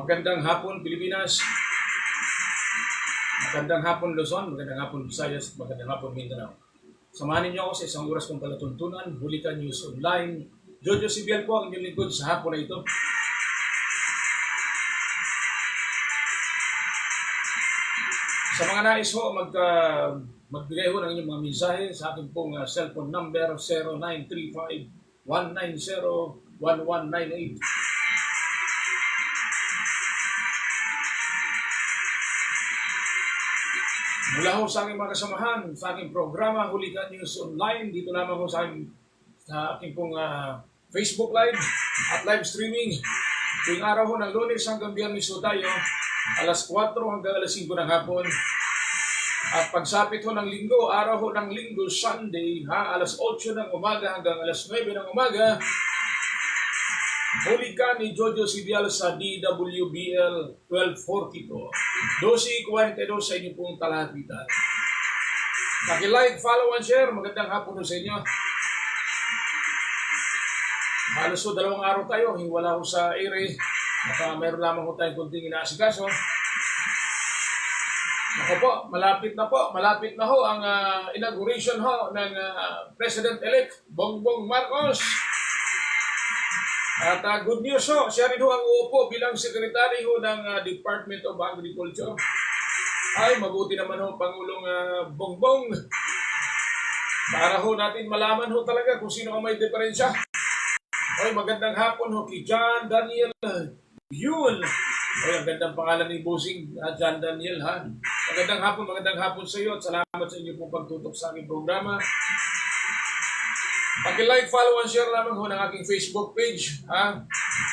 Magandang hapon Pilipinas, magandang hapon Luzon, magandang hapon Visayas, magandang hapon Mindanao. Samahan niyo ako sa isang oras kong palatuntunan, Hulika News Online. Jojo Sibiel po ang inyong lingkod sa hapon na ito. Sa mga nais ho, magbigay ho ng inyong mga mensahe sa aking pong cellphone number 0935-190-1198. Mula ho sa aking mga kasamahan, sa aking programa, Hulika News Online, dito lamang ho sa aking pong Facebook Live at live streaming. Tuwing araw ho ng Lunes hanggang Biyernes ho tayo, alas 4 hanggang alas 5 ng hapon. At pagsapit ho ng linggo, araw ho ng linggo, Sunday, alas 8 ng umaga hanggang alas 9 ng umaga, Hulika ni Jojo Sibiel sa DWBL 1242. 12:42 sa inyo pong talapitan. Paki-like, follow, and share. Magandang hapon sa inyo. Halos ho 2 araw tayo, wala ho sa ere. At mayroon lamang ho tayong kunting inaasikaso. Ako po, malapit na ho ang inauguration ho ng President-elect Bongbong Marcos. At good news ho, siya rin ho ang uupo bilang Secretary ho ng Department of Agriculture. Ay, mabuti naman ho Pangulong Bongbong. Para ho natin malaman ho talaga kung sino ang may diferensya. Ay, magandang hapon ho kay John Daniel Yun. Ay, ang gandang pangalan ni Busing, John Daniel ha. Magandang hapon sa iyo at salamat sa inyo pong pagtutok sa aking programa. Paki-like, follow, and share lamang ho ng aking Facebook page,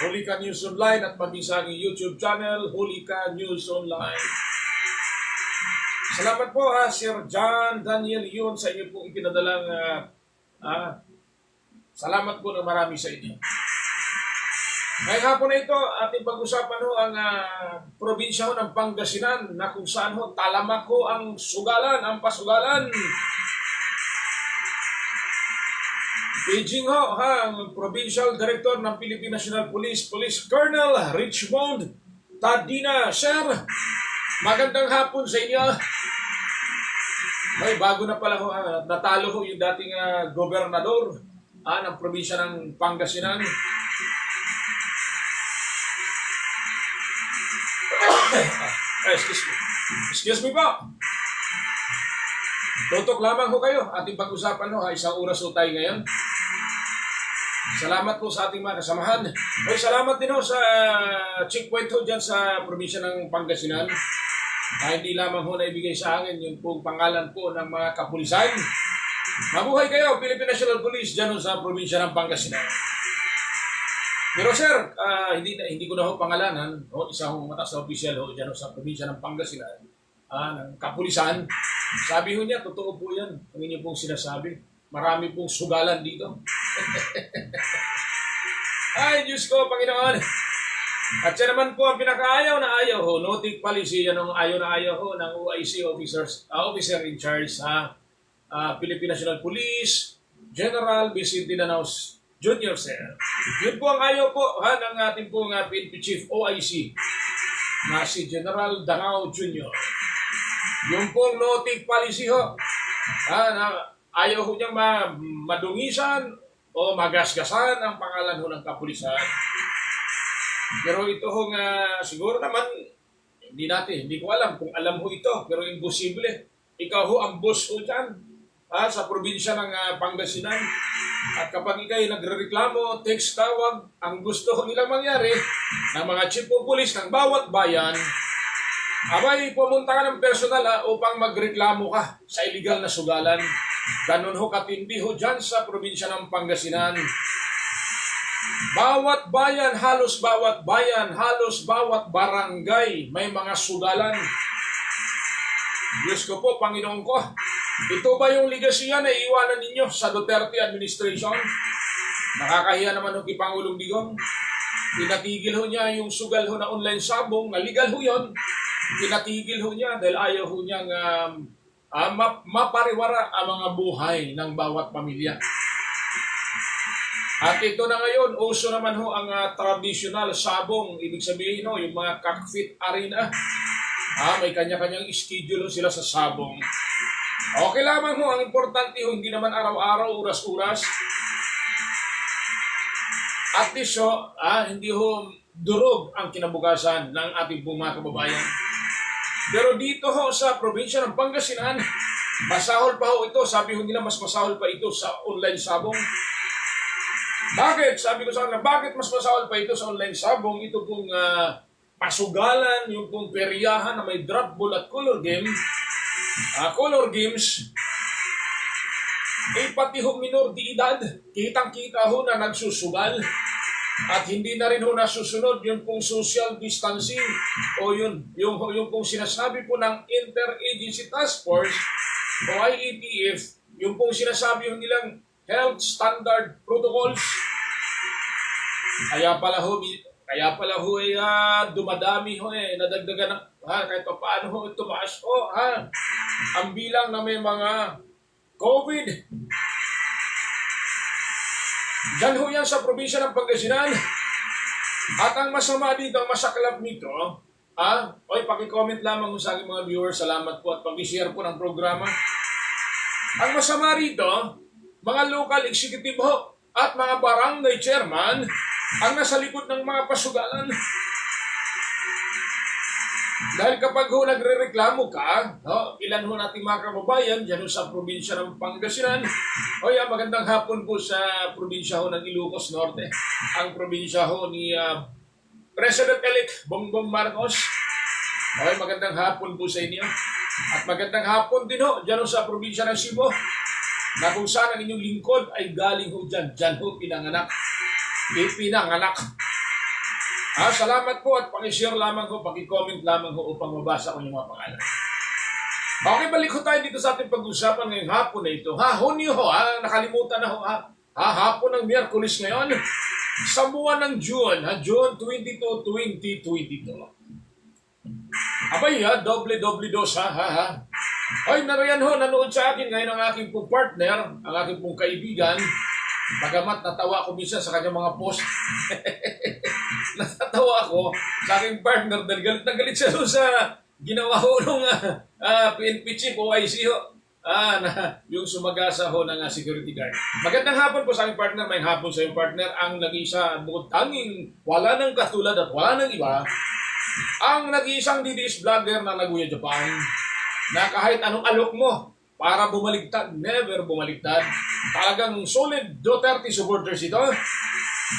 Hulika News Online, at pati sa aking YouTube channel, Hulika News Online. Salamat po Sir John Daniel Yun sa inyo pong ipinadalang salamat po ng marami sa inyo. Ngayong hapon na ito, ating pag-usapan ho ang probinsya ho ng Pangasinan na kung saan ho talamak ho ang pasugalan. Beijing ho, ang Provincial Director ng Philippine National Police, Police Colonel Richmond Tadina. Sir, magandang hapon sa inyo. May bago na pala ho, natalo ho yung dating gobernador ng probinsya ng Pangasinan. Excuse me po. Tutok lamang ho kayo. Ating pag-usapan ho, isang oras ho tayo ngayon. Salamat po sa ating mga kasamahan. Ay, salamat din ho sa checkpoint ho dyan sa probinsya ng Pangasinan. Hindi lamang ho na ibigay sa akin yung pong pangalan po ng mga kapulisan. Mabuhay kayo, Philippine National Police dyan ho sa probinsya ng Pangasinan. Pero sir, hindi ko na ho pangalanan, isa hong mataas na opisyal ho dyan ho sa probinsya ng Pangasinan, ng kapulisan. Sabi ho niya, totoo po yan, ang inyo pong sinasabi. Marami pong sugalan dito. Ay, Diyos ko, Panginoon. At siya naman po ang pinakaayaw na ayaw ho, notic policy, yan ang ayaw na ayaw ho ng OIC officer in charge sa Philippine National Police, General Vicente Danaos Jr. Sir. Yun po ang ayaw po ng ating pong PNP Chief OIC na si General Danao Jr. Yung pong notic policy ho, na ayaw ho niyang madungisan o magasgasan ang pangalan ho ng kapulisan. Pero ito ho siguro naman, hindi ko alam kung alam ho ito, pero imposible. Ikaw ho ang boss ho dyan sa probinsya ng Pangasinan. At kapag ikay nagrereklamo, text, tawag, ang gusto ho nilang mangyari ng mga chief of police ng bawat bayan, abay, pumunta ka ng personal upang magreklamo ka sa illegal na sugalan. Ganun ho katindi ho dyan sa probinsya ng Pangasinan. Bawat bayan, halos bawat barangay, may mga sugalan. Diyos ko po, Panginoon ko, ito ba yung legasya na iiwanan ninyo sa Duterte administration? Nakakahiya naman ho kay Pangulong Digong. Pinatigil ho niya yung sugal ho na online sabong, na legal ho yun. Pinatigil ho niya dahil ayaw ho niyang mapariwara ang mga buhay ng bawat pamilya. At ito na ngayon, uso naman ho ang traditional sabong. Ibig sabihin ho, yung mga cockpit arena. May kanya-kanyang schedule sila sa sabong. Okay lamang ho, ang importante ho, hindi naman araw-araw, oras-oras. At least ho, hindi ho durog ang kinabukasan ng ating mga kababayan. Pero dito ho sa probinsya ng Pangasinan, masahol pa ho ito. Sabi ho nila, mas masahol pa ito sa online sabong. Bakit? Sabi ko sa kanila, bakit mas masahol pa ito sa online sabong? Ito pong pasugalan, yung pong peryahan na may drop ball at color games, pati ho minor di edad, kitang-kita ho na nagsusugal. At hindi na rin ho nasusunod yung pong social distancing o yung pong sinasabi po ng Interagency Task Force o IETF, yung pong sinasabi ho nilang health standard protocols. Kaya pala ho dumadami ho nadagdagan ng kahit pa paano ho tumaas ho ang bilang na may mga COVID. Diyan ho yan sa probinsya ng Pangasinan. At ang masama dito, ang masaklap nito, pakicomment lamang sa aking mga viewers. Salamat po at pag-share po ng programa. Ang masama rito, mga local executive ho at mga barangay chairman ang nasa likod ng mga pasugalan. Dahil kapag ho nagre-reklamo ka, ilan ho natin mga kababayan dyan sa probinsya ng Pangasinan, magandang hapon po sa probinsya ho ng Ilocos Norte, ang probinsya ho ni President-elect Bongbong Marcos. Magandang hapon po sa inyo. At magandang hapon din ho dyan ho sa probinsya ng Cebu, na kung saan ang inyong lingkod ay galing ho dyan ho pinanganak. Salamat po at pakishare lamang ho, pakicomment lamang ho upang mabasa ko yung mga pangalan. Okay, balik ho tayo dito sa ating pag-usapan ngayong hapon na ito. Hunyo ho, nakalimutan na ho, hapon ng Miyerkules ngayon. Sa buwan ng June, June 22, 2022. Abay doble dos nariyan ho, nanood sa akin ngayon ang aking pong partner, ang aking pong kaibigan. Bagamat natawa ako minsan sa kanyang mga post. Natatawa ako sa aking partner dahil galit na galit siya sa ginawa ho nung PNP chief o IC ho. Yung sumagasa ho ng security guard. Magandang hapon po sa aking partner, may hapon sa iyong partner. Ang nag-iisa, bukod tanging wala nang katulad at wala nang iba, ang nag-iisang DDS vlogger na Nagoya, Japan, na kahit anong alok mo para bumaligtad, never bumaligtad. Talagang solid Duterte supporters ito.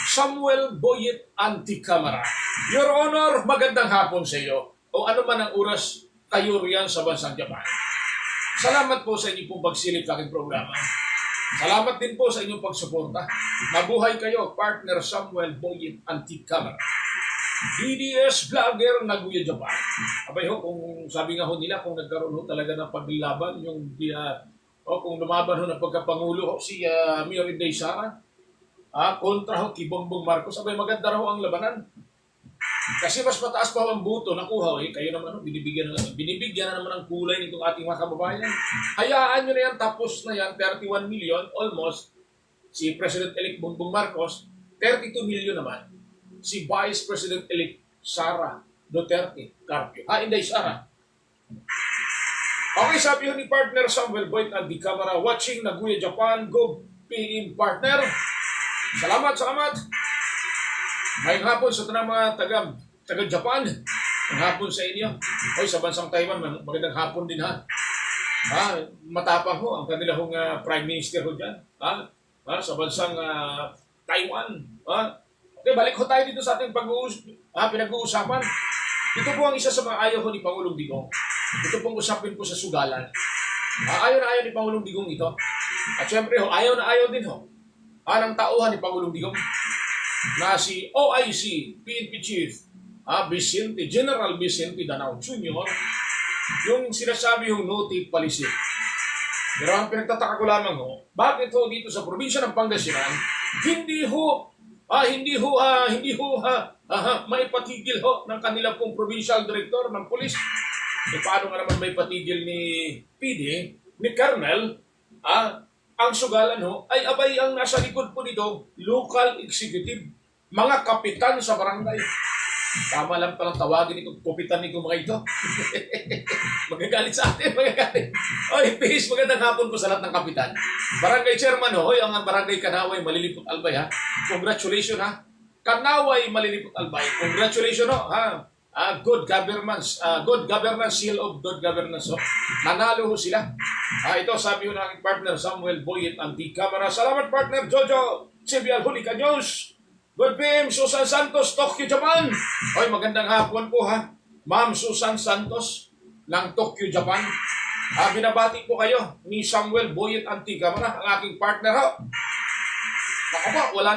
Samuel Boyet Anticamara. Your Honor, magandang hapon sa iyo. O ano man ang oras kayo riyan sa bansang Japan. Salamat po sa inyong pong pagsilip sa aking programa. Salamat din po sa inyong pagsuporta. Mabuhay kayo, partner Samuel Boyet Anticamara. DDS vlogger Nagoya, Japan. Abay ho, kung sabi nga ho nila, kung nagkaroon ho talaga ng paglaban, kung lumaban ho ng pagkapangulo ho, si Mayor Inday Sara, kontra ho kay Bongbong Marcos, abay maganda raw ang labanan. Kasi mas mataas pa ang buto, nakuha kayo naman, binibigyan na naman ng kulay nitong ating mga kababayan. Hayaan nyo na yan, tapos na yan, 31 million, almost, si President-elect Bongbong Marcos, 32 million naman. Si Vice President-elect Sara Duterte Carpio. Inday Sara. Okay, sabi ho ni partner Samuel Boyet Anticamara, watching Nagoya, Japan. Go PIN partner. Salamat. Mayang hapon sa tanang mga taga-Japan. Ang hapon sa inyo. Sa bansang Taiwan, magandang hapon din ha. Matapang ho ang kanila hong Prime Minister ho dyan. Sa bansang Taiwan. Okay, balik ho tayo dito sa ating pinag-uusapan. Ito po ang isa sa mga ayaw ho ni Pangulong Digong. Ito pong usapin po sa sugalan. Ayaw na ayaw ni Pangulong Digong ito. At syempre ho, ayaw na ayaw din ho ng tauhan ni Pangulong Digong na si OIC, PNP Chief, General Vicente Danao Jr., yung sinasabi yung no-take policy. Pero ang pinagtataka ko lamang ho, bakit ho dito sa probinsya ng Pangasinan, hindi ho maipatigil ho ng kanila pong provincial director ng police. Paano nga naman may patigil ni PD, ni Colonel, ang sugalan ho, ay abay ang nasa likod po nito, local executive, mga kapitan sa barangay. Tama lang palang tawagin itong kapitan ni mga ito. Magagalit sa atin, magagalit. Oy, peace, magandang hapon po sa lahat ng kapitan. Barangay chairman ho, ang barangay Kanaway, Malilipot Albay ha. Congratulations ha. Kanaway, Malilipot Albay. Congratulations ho ha. Good governance, seal of good governance. So, nanalo ho sila. Ito sabi ho ng aking partner Samuel Boyet Anti-Camera. Salamat partner Jojo Sibial Hulika News. Good PM Susan Santos, Tokyo, Japan. Oy, magandang hapon po ha. Ma'am Susan Santos ng Tokyo, Japan. Binabati po kayo ni Samuel Boyet Anti-Camera, ang aking partner ho. Naku po, wala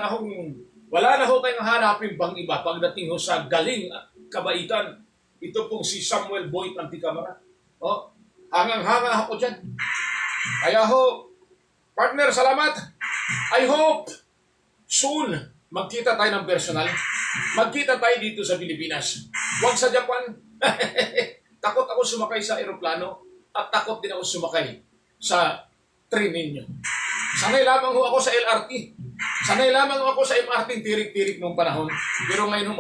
na ho tayong hanapin pang iba pagdating ho sa galing kabaitan. Ito pong si Samuel Boyet Anti-Camera. Hangang-hanga ako dyan. Kaya ho, partner, salamat. I hope soon magkita tayo ng personal. Magkita tayo dito sa Pilipinas. Huwag sa Japan. Takot ako sumakay sa eroplano at takot din ako sumakay sa train ninyo. Sanay lamang ho ako sa LRT. Sanay lamang ho ako sa MRT tirik-tirik nung panahon. Pero ngayon ho,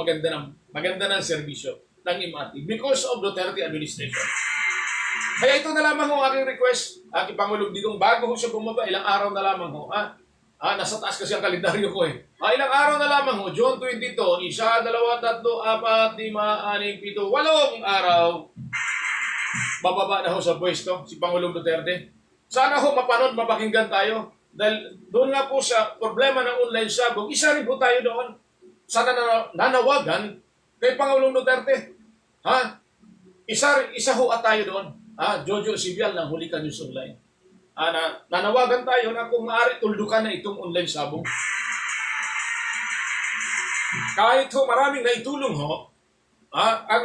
maganda ng serbisyo ng MRT because of Duterte administration. Kaya ito na lamang ho aking request. Aking Pangulong Digong, bago ho siya bumaba, ilang araw na lamang ho. Nasa taas kasi ang kalendaryo ko eh. Ilang araw na lamang ho, June 22, 1, 2, 3, 4, 5, 6, 7, 8 araw. Bababa na ho sa pwesto si Pangulong Duterte. Sana ho mapanood, mapakinggan tayo. Dahil doon nga po sa problema ng online sabog, isa rin po tayo doon. Sana nanawagan kay Pangulong Duterte. Isa ho at tayo doon. Jojo Sibial ng Hulika News Online. Nanawagan tayo na kung maaari tuldukan na itong online sabong. Kahit ho maraming naitulong ho, ang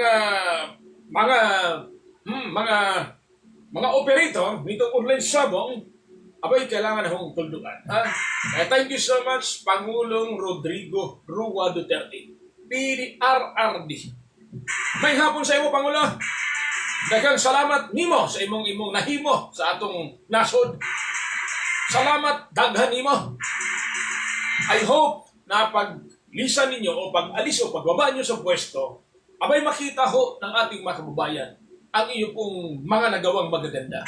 mga operator nitong online sabong, abay kailangan na hong tuldukan. Thank you so much, Pangulong Rodrigo Rua Duterte, PRRD. May hapon sa iyo, Pangulo. Daghang salamat nimo sa imong nahimo sa atong nasod. Salamat daghan nimo. I hope na paglisan ninyo o pag-alis o pagbaba nyo sa pwesto, abay makita ho ng ating mga kababayan ang iyo pong mga nagawang magaganda.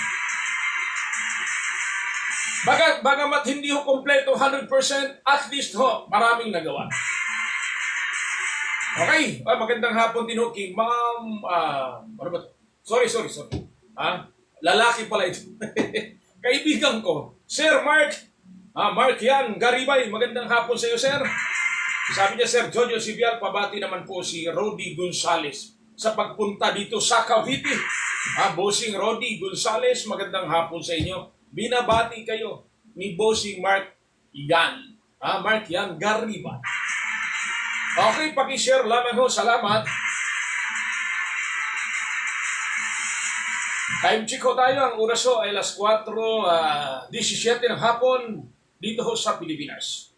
Bagamat hindi ho kompleto 100%, at least ho, maraming nagawa. Okay, magandang hapon din ho kay Ma'am, ano ba ito? Sorry. Lalaki pala ito. Kaibigan ko, Sir Mark. Mark yan, Garibay. Magandang hapon sa iyo, Sir. Sabi niya, Sir Jojo Sibial, pabati naman po si Rodi Gonzales sa pagpunta dito sa Cavite. Bossing Rodi Gonzales, magandang hapon sa inyo. Binabati kayo ni Bossing Mark Yan. Mark Yan, Garibay. Okay, paki-share lamang ho. Salamat. Time check ho tayo. Ang oras ho ay alas 4:17 ng hapon dito ho sa Pilipinas.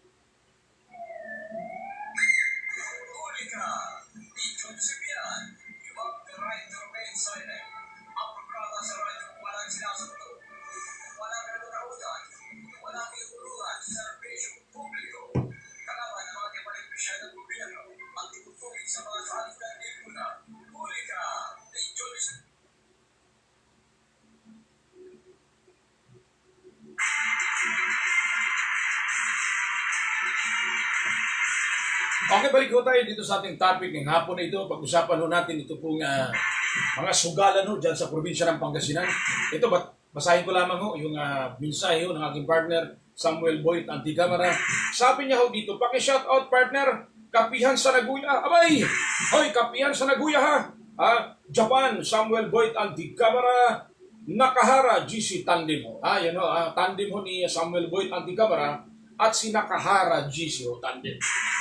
Okay, balik ho tayo dito sa ating topic ng hapon na ito. Pag-usapan ho natin ito pong mga sugalan ho dyan sa probinsya ng Pangasinan. Ito, basahin ko lamang ho yung mensahe ho ng aking partner, Samuel Boyet Anti-Camera. Sabi niya ho dito, paki-shoutout partner, Kapihan sa Naguya. Abay! Hoy, Kapihan sa Naguya ha! Japan, Samuel Boyet Anti-Camera, Nakahara, GC Tandem ho. Yan ho, tandem ho ni Samuel Boyet Anti-Camera at si Nakahara GC ho, tandem.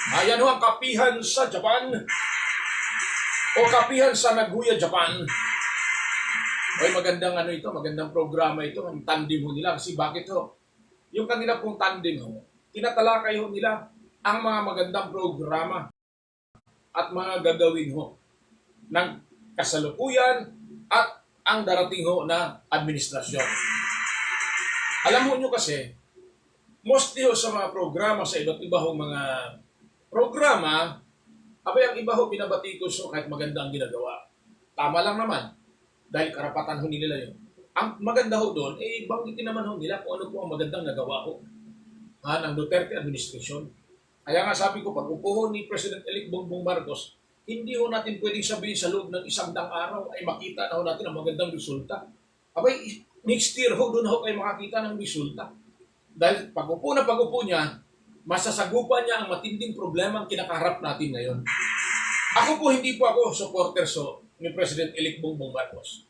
Ayan ho ang Kapihan sa Japan o Kapihan sa Naguya, Japan. Ay, magandang magandang programa ito, ang tandem ho nila. Kasi bakit ho? Yung kanila pong tandem ho, tinatalakay ho nila ang mga magandang programa at mga gagawin ho ng kasalukuyan at ang darating ho na administrasyon. Alam mo nyo kasi, mostly ho sa mga programa, sa iba't iba ho mga programa, abay ang iba ho binabatikos ho kahit maganda ang ginagawa. Tama lang naman, dahil karapatan ho nila yun. Ang maganda ho doon, banggitin naman ho nila kung ano po ang magandang nagawa ho ng Duterte administration. Kaya nga sabi ko, pag upo ho ni President-elect Bongbong Marcos, hindi ho natin pwedeng sabihin sa loob ng 100 araw ay makita na ho natin ang magandang resulta. Abay, next year ho, doon ho kayo makakita ng resulta. Dahil pag-upo niya, masasagupan niya ang matinding problema ang kinakaharap natin ngayon. Ako po, hindi po ako supporter ni President-elect Bongbong Marcos.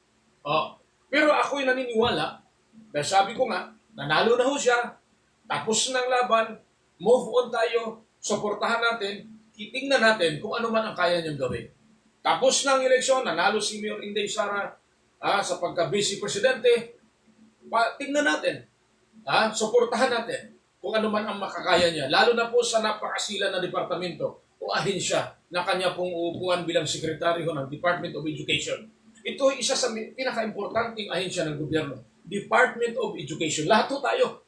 Pero ako'y naniniwala, dahil sabi ko nga, nanalo na ho siya, tapos ng laban, move on tayo, suportahan natin, titingnan natin kung ano man ang kaya niyang gawin. Tapos ng eleksyon, nanalo si Mayor Inday Sara sa pagka-vice presidente, tingnan natin, suportahan natin kung ano man ang makakaya niya, lalo na po sa napakasila na departamento o ahensya na kanya pong uupuan bilang sekretaryo ng Department of Education. Ito ay isa sa pinaka-importanting ahensya ng gobyerno, Department of Education. Lahat po tayo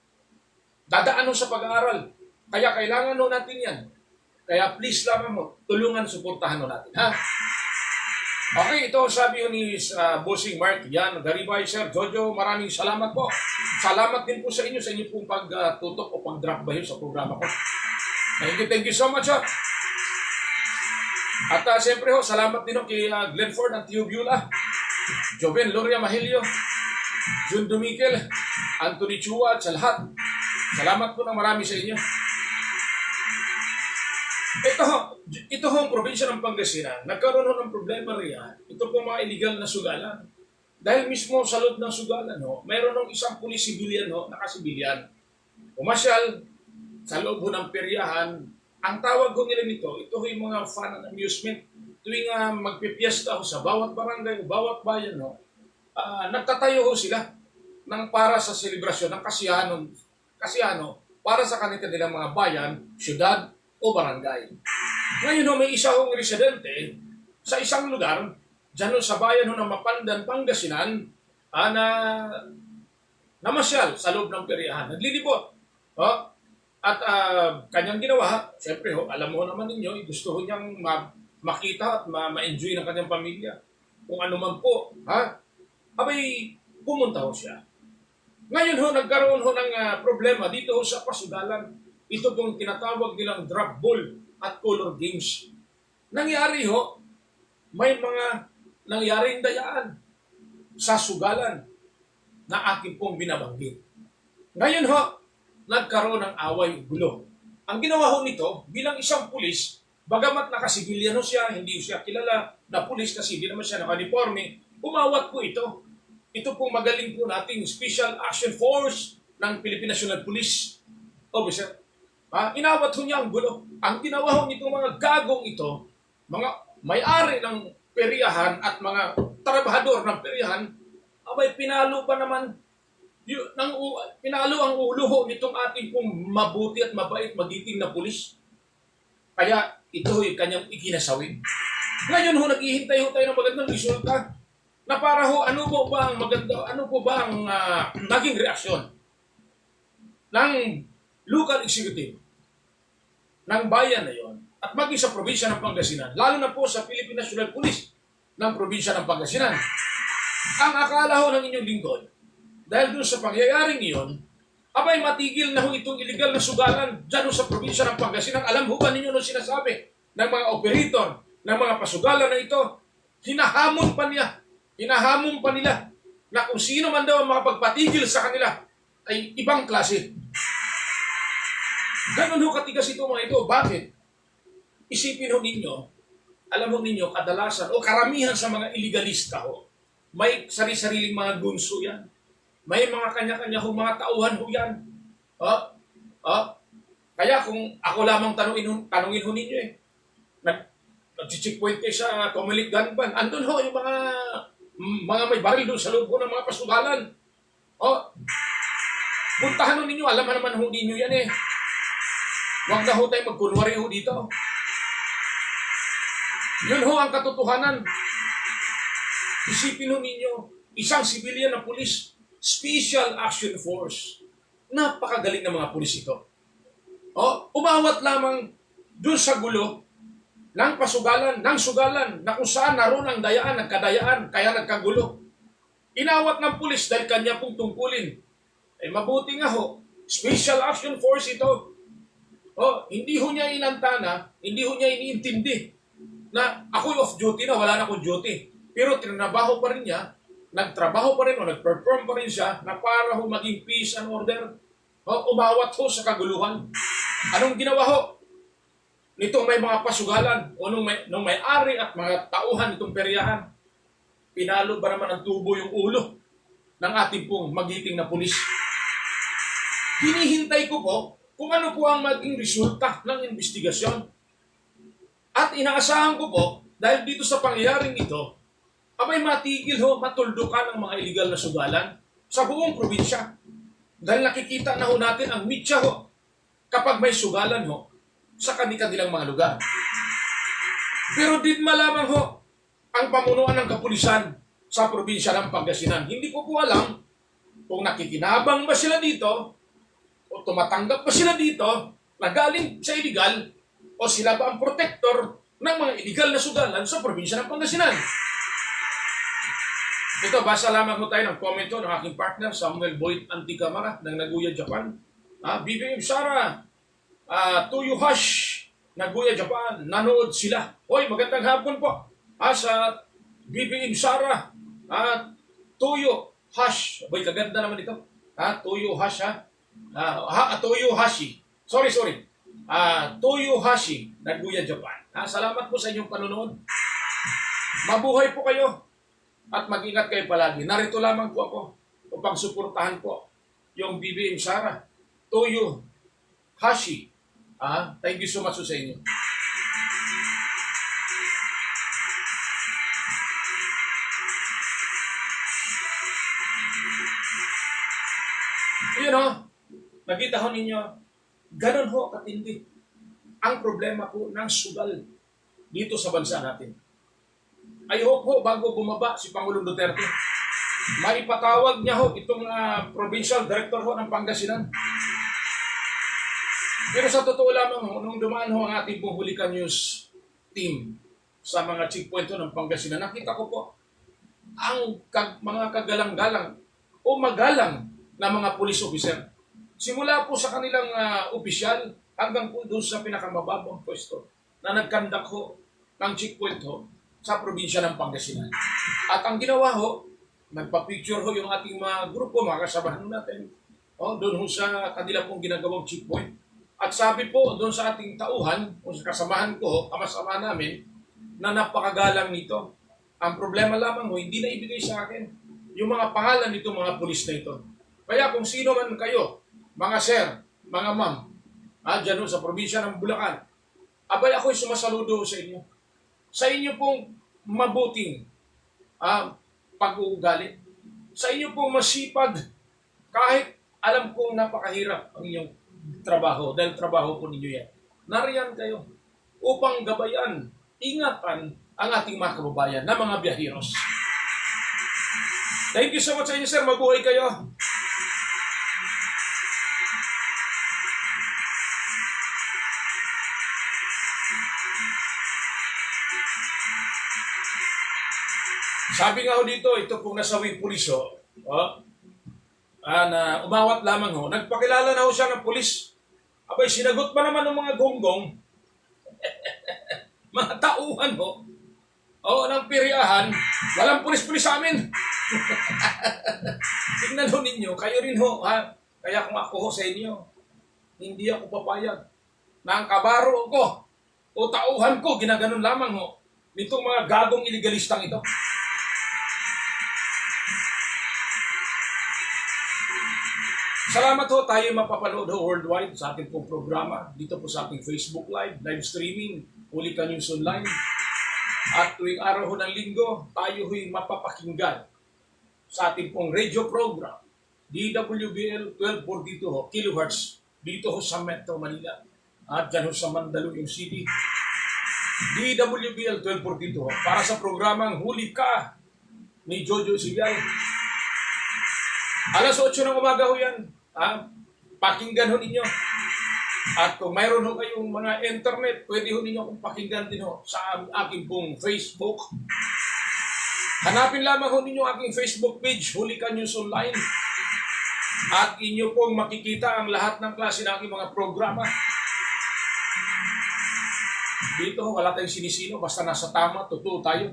dadaan sa pag-aaral. Kaya kailangan natin yan. Kaya please lamang mo, tulungan, suportahan natin. Okay, ito sabi ni Bossing Mark, yan, Garibay, Sir Jojo, maraming salamat po. Salamat din po sa inyo pong pagtutok o pag-drop ba yun sa programa ko. Thank you so much. At siyempre salamat din kay Glenford ng Tiubula, Joven Loria Mahilio, Jun Dumikel, Anthony Chua, at sa lahat. Salamat po ng marami sa inyo. Ito ho ang probinsya ng Pangasinan. Nagkaroon ng problema riyan. Ito po mga illegal na sugalan. Dahil mismo sa loob ng sugalan, mayroon ng isang pulis sibilyan, nakasibilyan. Umasyal sa loob ng peryahan. Ang tawag ko nila nito, ito yung mga fun and amusement. Tuwing magpipiesta sa bawat barangay, bawat bayan, nagtatayo sila ng para sa selebrasyon ng kasiyano para sa kanilang mga bayan, syudad, o barangay. Ngayon may isa hong residente sa isang lugar, dyan sa bayan ng Mapandan, Pangasinan, na namasyal sa loob ng peryahan. Naglilibot. At kanyang ginawa, siyempre alam mo naman ninyo, gusto niyang makita at ma-enjoy ng kanyang pamilya. Kung ano man po, abay, pumunta siya. Ngayon nagkaroon ng problema dito sa pasugalan. Ito pong tinatawag nilang drop ball at color games. Nangyari may mga nangyaring dayaan sa sugalan na akin pong binabanggit. Ngayon nagkaroon ng away gulo. Ang ginawa nito bilang isang pulis, bagamat nakasibilyan siya, hindi siya kilala na pulis kasi hindi naman siya nakaniforme, umawat po ito. Ito pong magaling po nating Special Action Force ng Philippine National Police Officer. Inawat niya ang gulo. Ang ginawa nitong mga gagong ito, mga may-ari ng peryahan at mga trabahador ng peryahan, abay pinalo pa naman, pinalo ang ulo nitong ating pong mabuti at mabait, magiting na pulis. Kaya ito kanyang ikinasawin. Ngayon naghihintay tayo ng magandang resulta na para ano po ba ang naging reaksyon ng local executive ng bayan na yon at maging sa probinsya ng Pangasinan, lalo na po sa Philippine National Police ng probinsya ng Pangasinan. Ang akala ng inyong lingkod, dahil doon sa pangyayaring iyon, abay matigil na itong illegal na sugalan dyan sa probinsya ng Pangasinan. Alam ba ninyo nung sinasabi ng mga operator, ng mga pasugalan na ito, hinahamon pa nila na kung sino man daw ang makapagpatigil sa kanila ay ibang klase. Ganon katigas ito mga ito. Bakit? Isipin ninyo, alam ninyo, kadalasan o karamihan sa mga illegalista may sari-sariling mga gunso yan. May mga kanya-kanya mga tauhan yan. Kaya kung ako lamang tanungin ninyo nag-checkpoint kayo sa Comelec Gun Ban, andun yung mga may baril doon sa loob ng mga pasugalan. Puntahan ninyo, alam naman ninyo yan Huwag na tayo magkunwari dito. Yun ang katotohanan. Isipin ninyo, isang civilian na pulis, Special Action Force, Napakagaling ng mga pulis ito. Umawat lamang dun sa gulo ng pasugalan, ng sugalan, na kung saan naroon ang dayaan, nagkadayaan, kaya nagkagulo. Inawat ng pulis dahil kanya pong tungkulin. Mabuti nga ho, Special Action Force ito. Hindi ho niya inantana, hindi ho niya iniintindi na ako'y off duty na, wala na akong duty. Pero trinabaho pa rin niya, nagtrabaho pa rin o nag-perform pa rin siya na para ho maging peace and order. Umawat ho sa kaguluhan. Anong ginawa ho? Nitong may mga pasugalan o nung may-ari at mga tauhan itong peryahan, pinalo ba naman ng tubo yung ulo ng ating pong magiting na pulis? Hinihintay ko po kung ano po ang maging resulta ng investigasyon. At inaasahan ko po, dahil dito sa pangyayaring ito, abay matigil ho, matuldukan ang mga illegal na sugalan sa buong probinsya. Dahil nakikita na ho natin ang mitya ho kapag may sugalan ho sa kanilang mga lugar. Pero din malamang ho ang pamunuan ng kapulisan sa probinsya ng Pangasinan. Hindi ko po alam kung nakikinabang ba sila dito o tumatanggap ba sila dito na galing sa illegal o sila ba ang protector ng mga illegal na sugalan sa probinsya ng Pangasinan. Ito, basa lamang mo tayo ng comment ng aking partner, Samuel Boyd Anticamara ng Nagoya, Japan. BBM Sara, Toyohash, Nagoya, Japan, nanood sila. Hoy, magandang hapon po. Sa BBM Sara, Toyohash. Boy, kaganda naman ito. Toyohash, Toyohashi. Sorry. Toyohashi, Nagoya, Japan. Salamat po sa inyong panonood. Mabuhay po kayo. At mag-ingat kayo palagi. Narito lamang po ako upang suportahan po yung BBM Sara, Toyohashi. Thank you so much sa inyo. Nakita ho ninyo, ganun ho katindi ang problema po ng sugal dito sa bansa natin. I hope ho, bago bumaba si Pangulong Duterte, maipatawag niya ho itong provincial director ho ng Pangasinan. Pero sa totoo lamang ho, nung dumaan ho ang ating pong Hulika News team sa mga checkpoint ho ng Pangasinan, nakita ko po ang mga kagalang-galang o magalang na mga police officer. Simula po sa kanilang opisyal hanggang po doon sa pinakamababang pwesto na nagkandak ho ng checkpoint ho sa probinsya ng Pangasinan. At ang ginawa ho, nagpa-picture ho yung ating mga grupo, mga kasamahan natin, doon ho sa kanila pong ginagawang checkpoint. At sabi po doon sa ating tauhan, o sa kasamahan ko, kamasama namin, na napakagalang nito. Ang problema lamang ho, hindi na ibigay sa akin yung mga pangalan nito mga pulis na ito. Kaya kung sino man kayo, mga sir, mga ma'am, dyan ho sa probinsya ng Bulacan, abay ako'y sumasaludo sa inyo. Sa inyo pong mabuting pag-uugali. Sa inyo pong masipag, kahit alam kong napakahirap ang inyong trabaho, dahil trabaho po ninyo yan. Nariyan kayo upang gabayan, ingatan ang ating mga kababayan na mga biyaheros. Thank you so much sa inyo, sir. Mabuhay kayo. Sabi nga ho dito, ito pong nasawing puliso, na umawat lamang ho, nagpakilala na ho siya ng pulis. Abay, sinagot pa naman ng mga gonggong, mga tauhan ho, ng piryahan, walang pulis-pulis sa amin. Tingnan ho ninyo, kayo rin ho, kaya kung ako ho sa inyo, hindi ako papayag na ang kabaro ko o tauhan ko, ginaganon lamang ho, nitong mga gagong iligalistang ito. Salamat ho, tayo mapapanood ho worldwide sa ating pong programa, dito po sa ating Facebook live streaming, Hulika News Online. At tuwing araw ho ng linggo, tayo ho'y mapapakinggan sa ating pong radio program, DWBL 1242 ho, kilohertz, dito ho sa Metro Manila. At dyan ho sa Mandaluyong City, DWBL 1242 ho, para sa programang Hulika ni Jojo Sigal. Alas 8 ng umaga ho yan. pakinggan ho ninyo. At kung mayroon ho kayong mga internet, pwede ho ninyo akong pakinggan din ho sa aking pong Facebook. Hanapin lamang ho ninyo aking Facebook page, Hulika News Online. At inyo pong makikita ang lahat ng klase ng aking mga programa. Dito wala tayong sinisino, basta nasa tama, totoo tayo.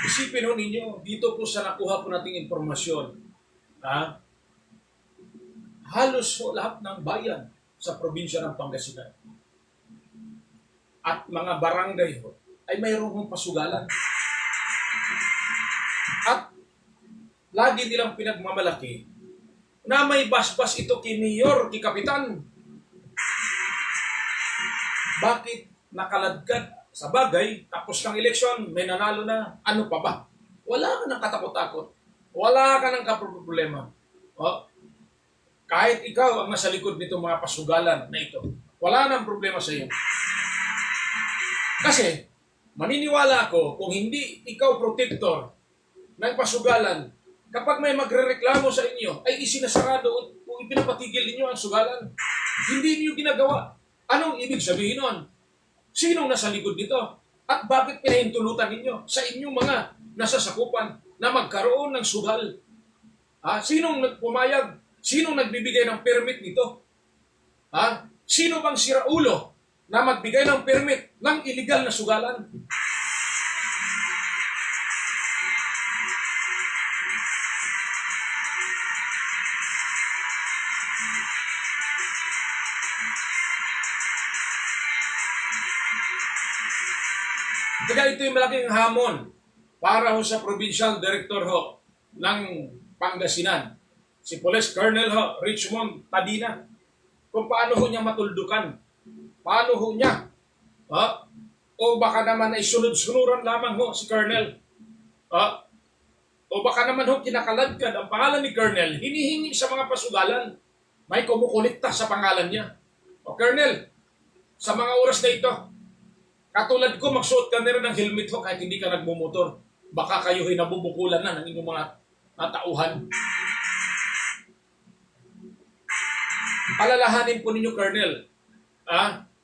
Isipin ho ninyo, dito po sa nakuha po nating impormasyon, halos ho lahat ng bayan sa probinsya ng Pangasinan at mga barangay ho, ay mayroon hong pasugalan. At lagi nilang pinagmamalaki na may basbas ito kay Mayor, kay Kapitan. Bakit nakaladkad? Sa bagay, tapos ng eleksyon, may nanalo na, ano pa ba? Wala ka ng katakot-takot. Wala ka ng kaproblema. Kahit ikaw ang nasa likod nito mga pasugalan na ito, wala nang problema sa iyo. Kasi, maniniwala ako, kung hindi ikaw protector ng pasugalan, kapag may magrereklamo sa inyo, ay isinasarado o ipinapatigil ninyo ang sugalan. Hindi niyo ginagawa. Anong ibig sabihin nun? Sinong nasa likod nito? At bakit pinahintulutan ninyo sa inyong mga nasasakupan na magkaroon ng sugal? Sinong nagpumayag? Sinong nagbibigay ng permit nito? Sino bang siraulo na magbigay ng permit ng illegal na sugalan? Kaya ito yung malaking hamon para ho sa Provincial Director ho ng Pangasinan, si Police Colonel ho, Richmond Tadina, kung paano ho niya matuldukan, paano ho niya, o baka naman ay sunod-sunuran lamang ho si Colonel, o baka naman ho kinakaladkad ang pangalan ni Colonel, hinihingi sa mga pasugalan, may kumukulikta sa pangalan niya. O Colonel, sa mga oras na ito, katulad ko, magsuot ka na rin ng helmet ho kahit hindi ka nagmumotor. Baka kayo ay nabubukulan na ng inyong mga tauhan. Alalahanin po ninyo, Colonel.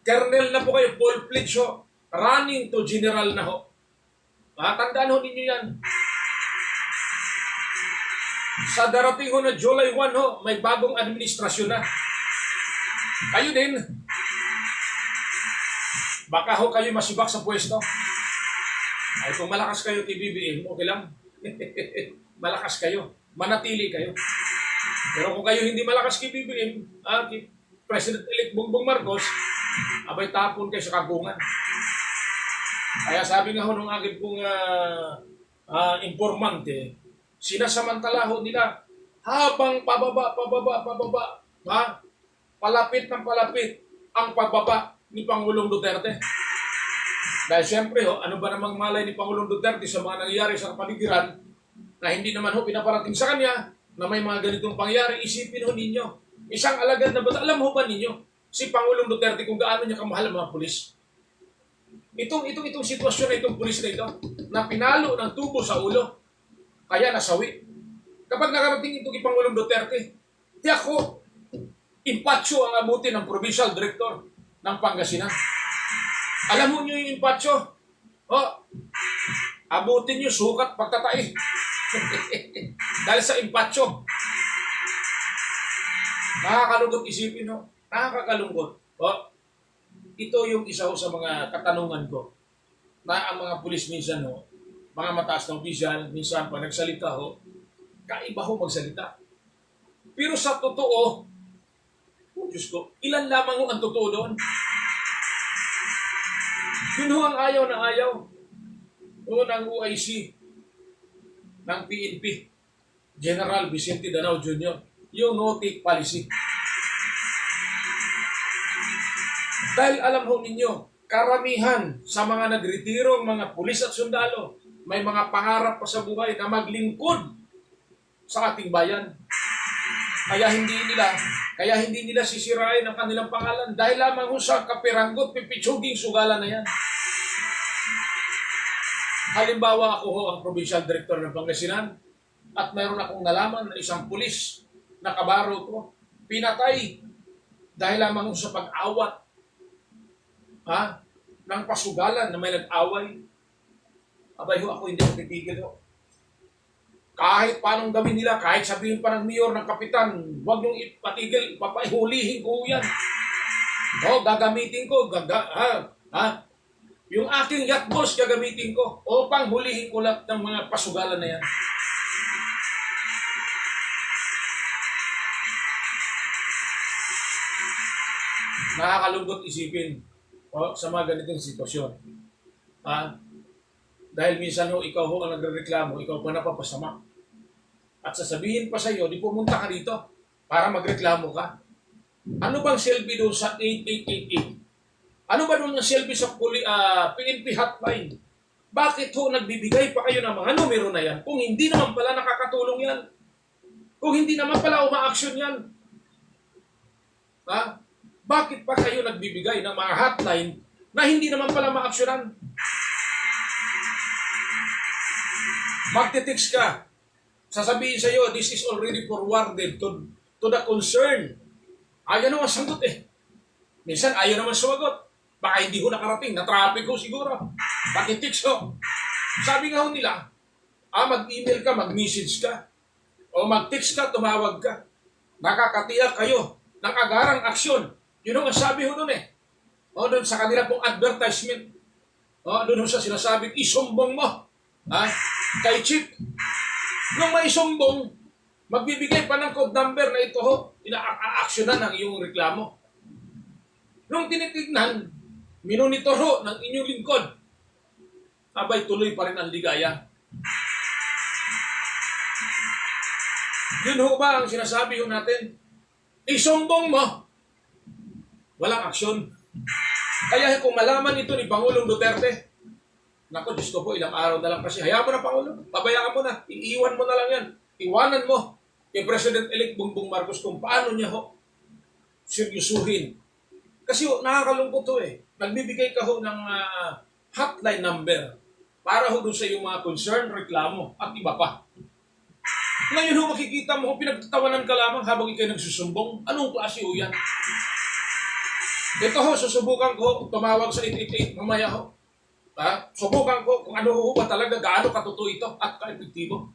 Colonel na po kayo, full-fledged ho. Running to General na ho. Tandaan ho ninyo yan. Sa darating ho na July 1 ho, may bagong administrasyon na. Kayo din. Baka ho kayo masibak sa pwesto. Ay kung malakas kayo kay BBM, okay lang. Malakas kayo. Manatili kayo. Pero kung kayo hindi malakas kay BBM, kay President-elect Bongbong Marcos, abay tapon kayo sa kagungan. Kaya sabi nga ho nung aking pong informante, sinasamantala ho nila habang pababa, palapit ng palapit ang pagbaba ni Pangulong Duterte. Dahil siyempre, ano ba namang malay ni Pangulong Duterte sa mga nangyayari sa kapaligiran na hindi naman ho pinaparating sa kanya na may mga ganitong pangyayari, isipin ho ninyo. Isang alagad na bata, alam ho ba ninyo si Pangulong Duterte kung gaano niya kamahal ang mga pulis? Itong sitwasyon na itong pulis na ito, na pinalo ng tubo sa ulo, kaya nasawi. Kapag nakarating ito kay Pangulong Duterte, di ako, impatso ang abutin ng Provincial Director ng Pangasinan. Alam mo nyo yung impatso? Abutin nyo sukat pagtatai. Dahil sa impatso. Nakakalungkot isipin, no? Nakakalungkot. Ito yung isa sa mga katanungan ko na ang mga pulis minsan, mga mataas na opisyal, minsan pag nagsalita, kaiba ho magsalita. Pero sa totoo, Diyos ko, ilan lamang ang totoo doon? Yun ho ang ayaw na ayaw. Ng OIC, ng PNP, General Vicente Danao Jr., yung no-take policy. Dahil alam ho ninyo, karamihan sa mga nagretirong mga pulis at sundalo, may mga pangarap pa sa buhay na maglingkod sa ating bayan. Kaya hindi nila sisirain ang kanilang pangalan dahil lamang sa kapiranggot, pipitsuging sugalan na yan. Halimbawa, ako ho ang provincial director ng Pangasinan at mayroon akong nalaman na isang pulis na kabaro ko, pinatay dahil lamang sa pag-awat ng pasugalan na may nag-away. Abay ho, ako hindi magpipigil ho. Kahit paanong gawin nila, kahit sabihin pa ng mayor, ng kapitan, huwag niyong ipatigil, papahulihin ko yan. Gagamitin ko, yung aking yacht boss gagamitin ko, upang hulihin ko lahat ng mga pasugalan na yan. Nakakalungkot isipin sa mga ganitong sitwasyon. Dahil minsan ho, ikaw ho ang nagreklamo, ikaw pa napapasama. At sasabihin pa sa iyo, di pumunta ka dito para magreklamo ka. Ano bang selfie doon sa 8888? Ano ba doon ang selfie sa PNP hotline? Bakit ho nagbibigay pa kayo ng mga numero na yan kung hindi naman pala nakakatulong yan? Kung hindi naman pala uma-action yan? Bakit pa kayo nagbibigay ng mga hotline na hindi naman pala ma-actionan? Magte-text ka. Sasabihin sa iyo, this is already forwarded to the concern. Ayaw naman sagot eh. Minsan ayaw naman sumagot. Baka hindi ko nakarating, na-traffic ko siguro. Magte-text ko. Sabi nga ho nila, mag-email ka, mag-message ka. O mag-text ka, tumawag ka. Nakakatiyak kayo ng agarang aksyon. Yun ang sabi ho doon eh. Doon sa kanila pong advertisement. Doon ho sa sinasabing, isumbong mo. Kay Chief. Nung may sumbong, magbibigay pa ng code number na ito ho, ina-actionan ang iyong reklamo. Nung tinitignan, minonitor ho ng inyong lingkod, abay tuloy pa rin ang ligaya. Yun ho ba ang sinasabi ho natin? Isumbong mo, walang aksyon. Kaya kung malaman ito ni Pangulong Duterte, naku, Diyos ko po, ilang araw na lang kasi. Hayaan mo na, Pangulo. Pabayaan mo na. Iiwan mo na lang yan. Iwanan mo kay President-elect Bongbong Marcos kung paano niya ho seryosuhin. Kasi nakakalungkot ho eh. Nagbibigay ka ho ng hotline number para ho doon sa iyong mga concern, reklamo, at iba pa. Ngayon ho, makikita mo, pinagtatawanan ka lamang habang ikay nagsusumbong. Anong klase ho yan? Ito ho, susubukan ko, tumawag sa 888 mamaya ho. Subukan ko kung ano ho ba talaga, gaano katotoo ito at ka-epektibo.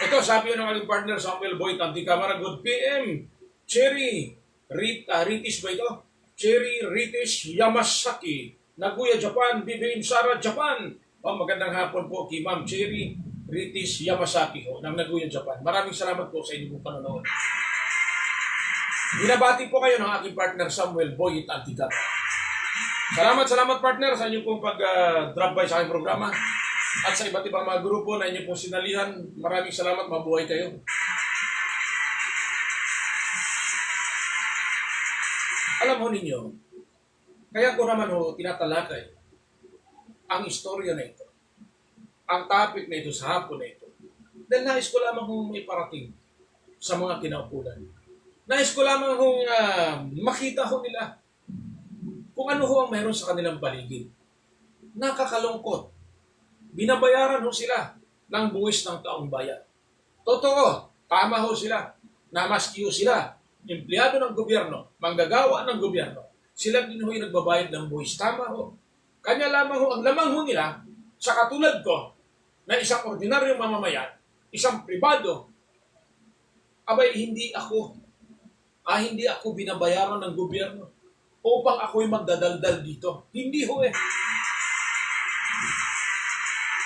Ito, sabi yun ng aking partner Samuel Boy Tanticamara, good PM, Cherry Ritis ba ito? Cherry Ritis Yamasaki, Nagoya, Japan, BBM Sara, Japan. Magandang hapon po kay Ma'am Cherry Ritis Yamasaki ng Nagoya, Japan. Maraming salamat po sa inyong panonood. Binabati po kayo ng aking partner Samuel Boy Tanticamara. Salamat partner sa inyong pong pag-drop by sa aking programa at sa iba't ibang mga grupo na inyong pong sinalihan. Maraming salamat, mabuhay kayo. Alam ho ninyo, kaya ko naman ho tinatalakay ang istorya na ito, ang topic na ito sa hapon na ito. Dahil nais ko lamang hong may parating sa mga kinaupulan. Nais ko lamang hong makita ho nila kung ano ho ang mayroon sa kanilang paligid. Nakakalungkot. Binabayaran ho sila ng buwis ng taong bayan. Totoo, tama ho sila. Namaski ho sila. Empleyado ng gobyerno, manggagawa ng gobyerno. Sila din ho yung nagbabayad ng buwis. Tama ho. Kanya lamang ho, ang lamang ho nila, sa katulad ko, na isang ordinaryong mamamayan, isang pribado, abay hindi ako binabayaran ng gobyerno upang ako'y magdadaldal dito. Hindi ho eh.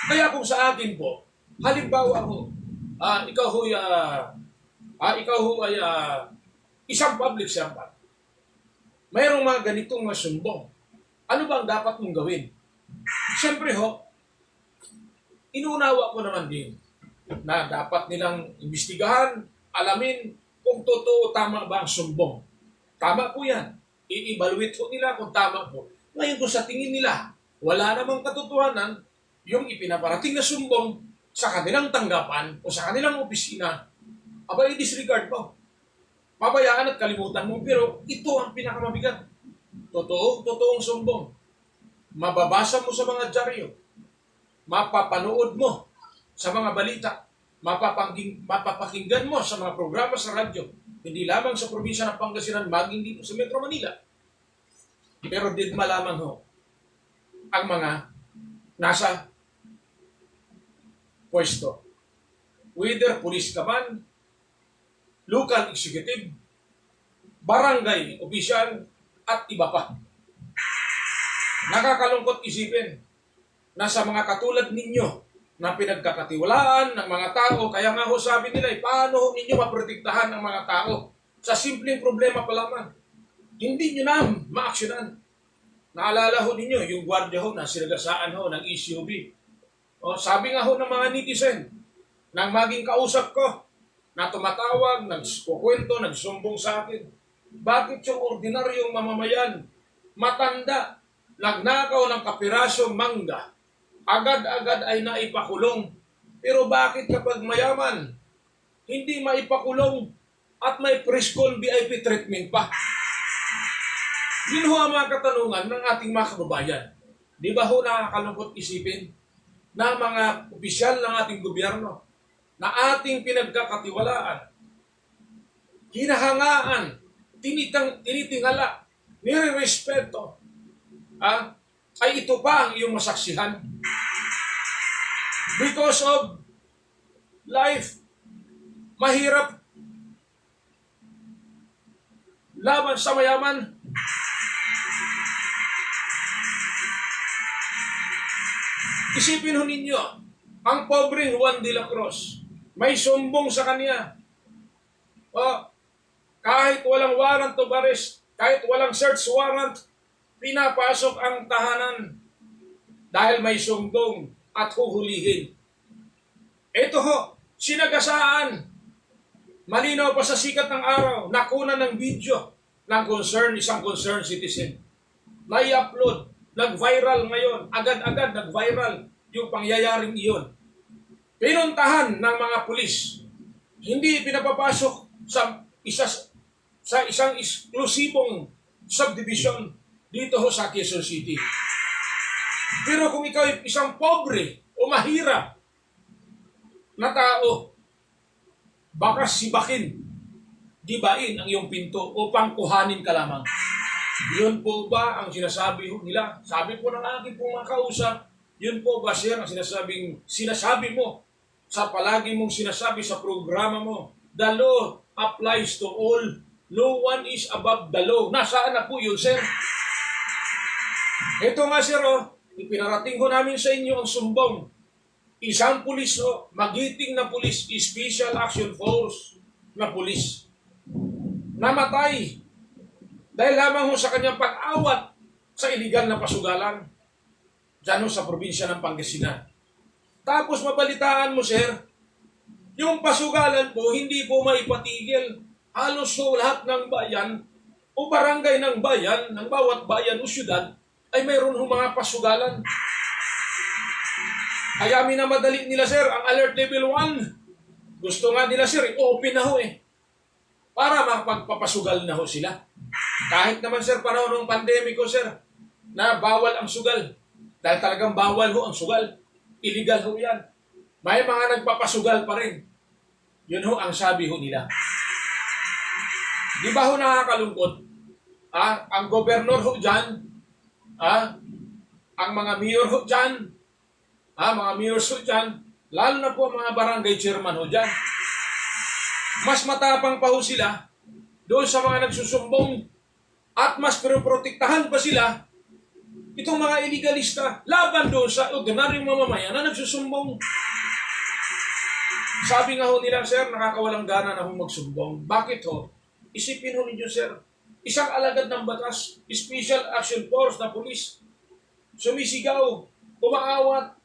Kaya kung sa akin po, halimbawa ho, ikaw ho ay isang public servant. Mayroong mga ganitong masumbong. Ano bang dapat mong gawin? Siyempre ho, inuunawa ko naman din na dapat nilang imbestigahan, alamin kung totoo tama ba ang sumbong. Tama po yan. I-evaluate po nila kung tama po. Ngayon kung sa tingin nila, wala namang katotohanan yung ipinaparating na sumbong sa kanilang tanggapan o sa kanilang opisina, aba i-disregard mo. Pabayaan at kalimutan mo. Pero ito ang pinakamabigat. Totoong sumbong. Mababasa mo sa mga dyaryo. Mapapanood mo sa mga balita. Mapapakinggan mo sa mga programa sa radyo. Hindi lamang sa probinsya ng Pangasinan, maging dito sa Metro Manila. Pero digma lamang ho ang mga nasa pwesto. Whether police ka man, local executive, barangay official, at iba pa. Nakakalungkot isipin na sa mga katulad ninyo na pinagkakatiwalaan ng mga tao, kaya nga ho sabi nila, paano ninyo maprotektahan ang mga tao? Sa simpleng problema pa lamang, hindi nyo na maaksyonan. Naalala ho ninyo, yung gwardiya ho na sinagasaan ho ng SUV. O, sabi nga ho ng mga netizen, nang maging kausap ko, na tumatawag, nagkukwento, nagsumbong sa akin, bakit yung ordinaryong mamamayan, matanda, nagnakaw ng kapirasong mangga, agad-agad ay naipakulong. Pero bakit kapag mayaman, hindi maipakulong at may preskon VIP treatment pa? Yun ho ang mga katanungan ng ating mga kababayan. Di ba ho nakakalungkot isipin na mga opisyal ng ating gobyerno na ating pinagkakatiwalaan, hinahangaan, tinitingala, nire-respeto, ay ito pa ang iyong masaksihan. Because of life, mahirap laban sa mayaman. Isipin ho ninyo, ang pobreng Juan de la Cruz, may sumbong sa kanya. Kahit walang warrant of arrest, kahit walang search warrant, pinapasok ang tahanan dahil may sumbong at huhulihin. Ito ho, sinagasaan. Malinaw pa sa sikat ng araw, nakuna ng video ng isang concerned citizen. Nai-upload, nag-viral ngayon, agad-agad nag-viral yung pangyayaring iyon. Pinuntahan ng mga pulis, hindi pinapapasok sa isang eksklusibong subdivision dito ho sa Quezon City. Pero kung ikaw ay isang pobre o mahirap na tao, baka sibakin, dibain ang iyong pinto upang kuhanin ka lamang. Yun po ba ang sinasabi nila? Sabi po ng aking pong mga kausap, yun po ba sir ang sinasabi mo sa palagi mong sinasabi sa programa mo? The law applies to all. No one is above the law. Nasaan na po yun, sir? Ito nga, sir, ipinarating ko namin sa inyo ang sumbong. Isang pulis, magiting na pulis, Special Action Force na pulis, namatay dahil lamang ho sa kanyang pag-awat sa iligal na pasugalan dyan sa probinsya ng Pangasinan. Tapos mabalitaan mo, sir, yung pasugalan po, hindi po maipatigil. Halos so lahat ng bayan o barangay ng bayan, ng bawat bayan o syudad, ay mayroon ho mga pasugalan. Kaya minamadali nila, sir, ang alert level 1. Gusto nga nila, sir, i-open na ho para makapagpapasugal na ho sila. Kahit naman, sir, panahon ng pandemic ko, sir, na bawal ang sugal. Dahil talagang bawal ho ang sugal. Illegal ho yan. May mga nagpapasugal pa rin. Yun ho ang sabi ho nila. Di ba ho nakakalungkot? Ang gobernador ho dyan, ang mga mayor ho dyan, mga mayors ho dyan, lalo na po mga barangay chairman ho dyan. Mas matapang pa ho sila doon sa mga nagsusumbong at mas pinoprotektahan pa sila itong mga iligalista laban doon sa ordinaryong mamamayan na nagsusumbong. Sabi nga ho nila, sir, nakakawalang gana na ho magsumbong. Bakit ho? Isipin ho ninyo, sir, isang alagad ng batas, Special Action Force na pulis, sumisigaw, umaawat,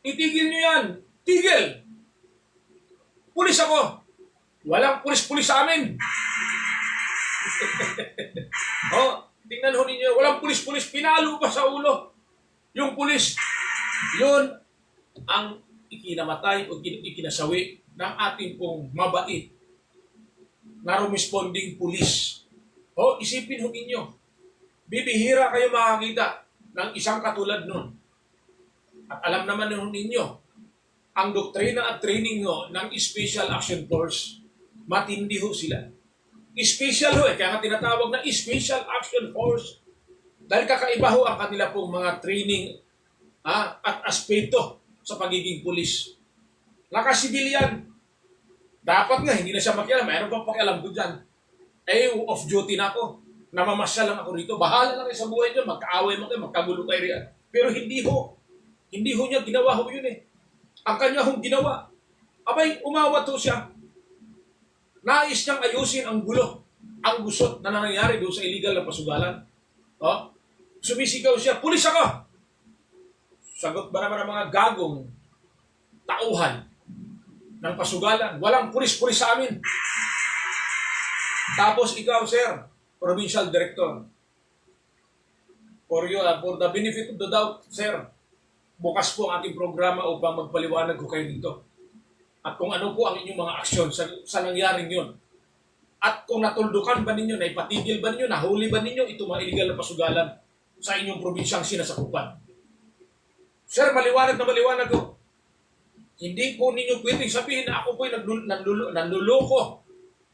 itigil nyo yan, tigil! Pulis ako! Walang pulis-pulis sa amin! Tingnan ho ninyo, walang pulis-pulis, pinalo pa sa ulo. Yung pulis, yun ang ikinamatay o ikinasawi ng ating pong mabait na responding police. O, isipin ho ninyo, bibihira kayo makakita ng isang katulad nun. At alam naman ninyo, ang doktrina at training ho ng Special Action Force, matindi ho sila. Special ho kaya nga tinatawag na Special Action Force. Dahil kakaiba ho ang kanila pong mga training at aspeto sa pagiging pulis. Nakasibilyan, dapat nga, hindi na siya makialam. Mayroon pang pakialam ko dyan. Off duty na ako. Namamasya lang ako rito. Bahala lang kayo sa buhay niyo. Magkaaway mo kayo, magkagulo kayo riyan. Pero hindi ho. Hindi ho niya ginawa ho yun eh. Ang kanya hong ginawa. Abay, umawat ho siya. Nais niyang ayusin ang gulo. Ang gusot na nangyayari doon sa illegal na pasugalan. Sumisigaw siya, pulis ako! Sagot ba naman ang mga gagong tauhan ng pasugalan? Walang pulis-pulis sa amin. Tapos ikaw, sir, provincial director, for the benefit of the doubt, sir, bukas po ang ating programa upang magpaliwanag ko kayo dito. At kung ano po ang inyong mga aksyon sa nangyaring yun. At kung natuldukan ba ninyo, naipatigil ba ninyo, nahuli ba ninyo itong mga illegal na pasugalan sa inyong probinsyang sinasakupan. Sir, maliwanag na maliwanag ko. Hindi po ninyo pwedeng sabihin na ako po'y nanluloko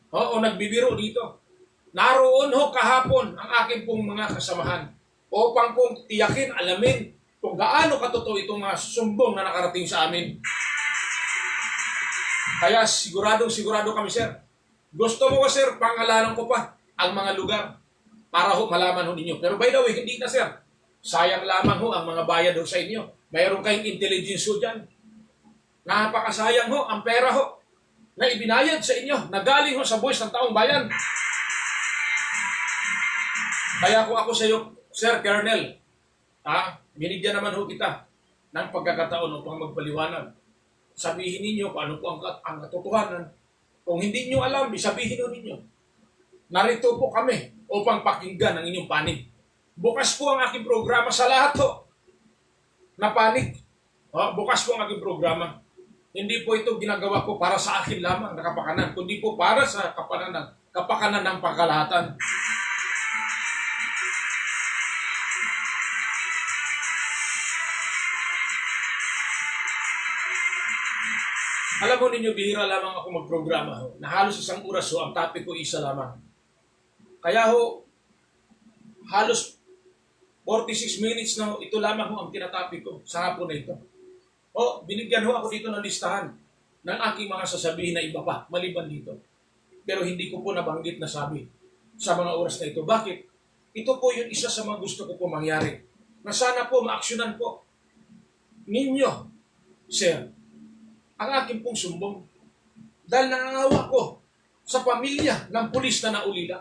o nagbibiro dito. Naroon ho kahapon ang aking pong mga kasamahan upang pong tiyakin, alamin kung gaano katotoo itong mga sumbong na nakarating sa amin. Kaya sigurado kami, sir. Gusto mo ko, sir, pangalanan ko pa ang mga lugar para ho malaman ho ninyo. Pero by the way, hindi na, sir. Sayang lamang ho ang mga bayad ho sa inyo. Mayroon kayong intelligence ho dyan. Napakasayang ho ang pera ho na ibinayad sa inyo, na galing ho sa buwis ng taong bayan. Kaya kung ako sa iyo, Sir Colonel, binigyan naman ho kita ng pagkakataon upang magpaliwanag. Sabihin ninyo kung ano po ang katotohanan. Kung hindi nyo alam, sabihin ho ninyo. Narito po kami upang pakinggan ang inyong panig. Bukas po ang aking programa sa lahat ho na panig. Bukas po ang aking programa. Hindi po ito ginagawa ko para sa akin lamang na kapakanan, kundi po para sa kapakanan ng pangkalahatan. Alam mo ninyo, bihira lamang ako magprograma ho, na halos isang oras ho, ang topic ko isa lamang. Kaya ho, halos 46 minutes na ho, ito lamang ho ang tinatopic ko sa hapon na ito. Binigyan ho ako dito ng listahan ng aking mga sasabihin na iba pa, maliban dito. Pero hindi ko po nabanggit na sabi sa mga oras na ito. Bakit? Ito po yung isa sa mga gusto ko po mangyari. Na sana po maaksyonan po ninyo, sir, ang aking pong sumbong. Dahil naawa ko sa pamilya ng pulis na naulila.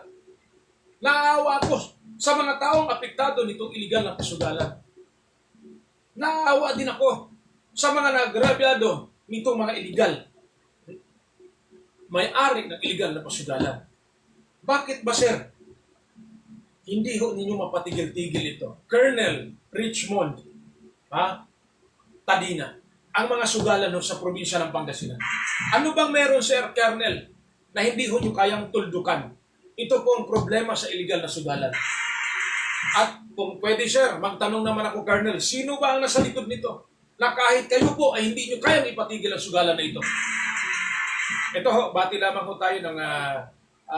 Naawa ko sa mga taong apektado nitong iligal na pasugalan. Naawa din ako sa mga nagrabyado nitong mga iligal. May-ari ng iligal na pasugalan. Bakit ba, sir? Hindi ho ninyo mapatigil-tigil ito. Colonel Richmond Tadina, ang mga sugalan sa probinsya ng Pangasinan. Ano bang meron, Sir Colonel, na hindi ho nyo kayang tuldukan? Ito po ang problema sa iligal na sugalan. At kung pwede, sir, magtanong naman ako, Colonel, sino ba ang nasa likod nito? Na kahit kayo po ay hindi nyo kayang ipatigil ang sugalan na ito. Ito ho, bati lamang ho tayo ng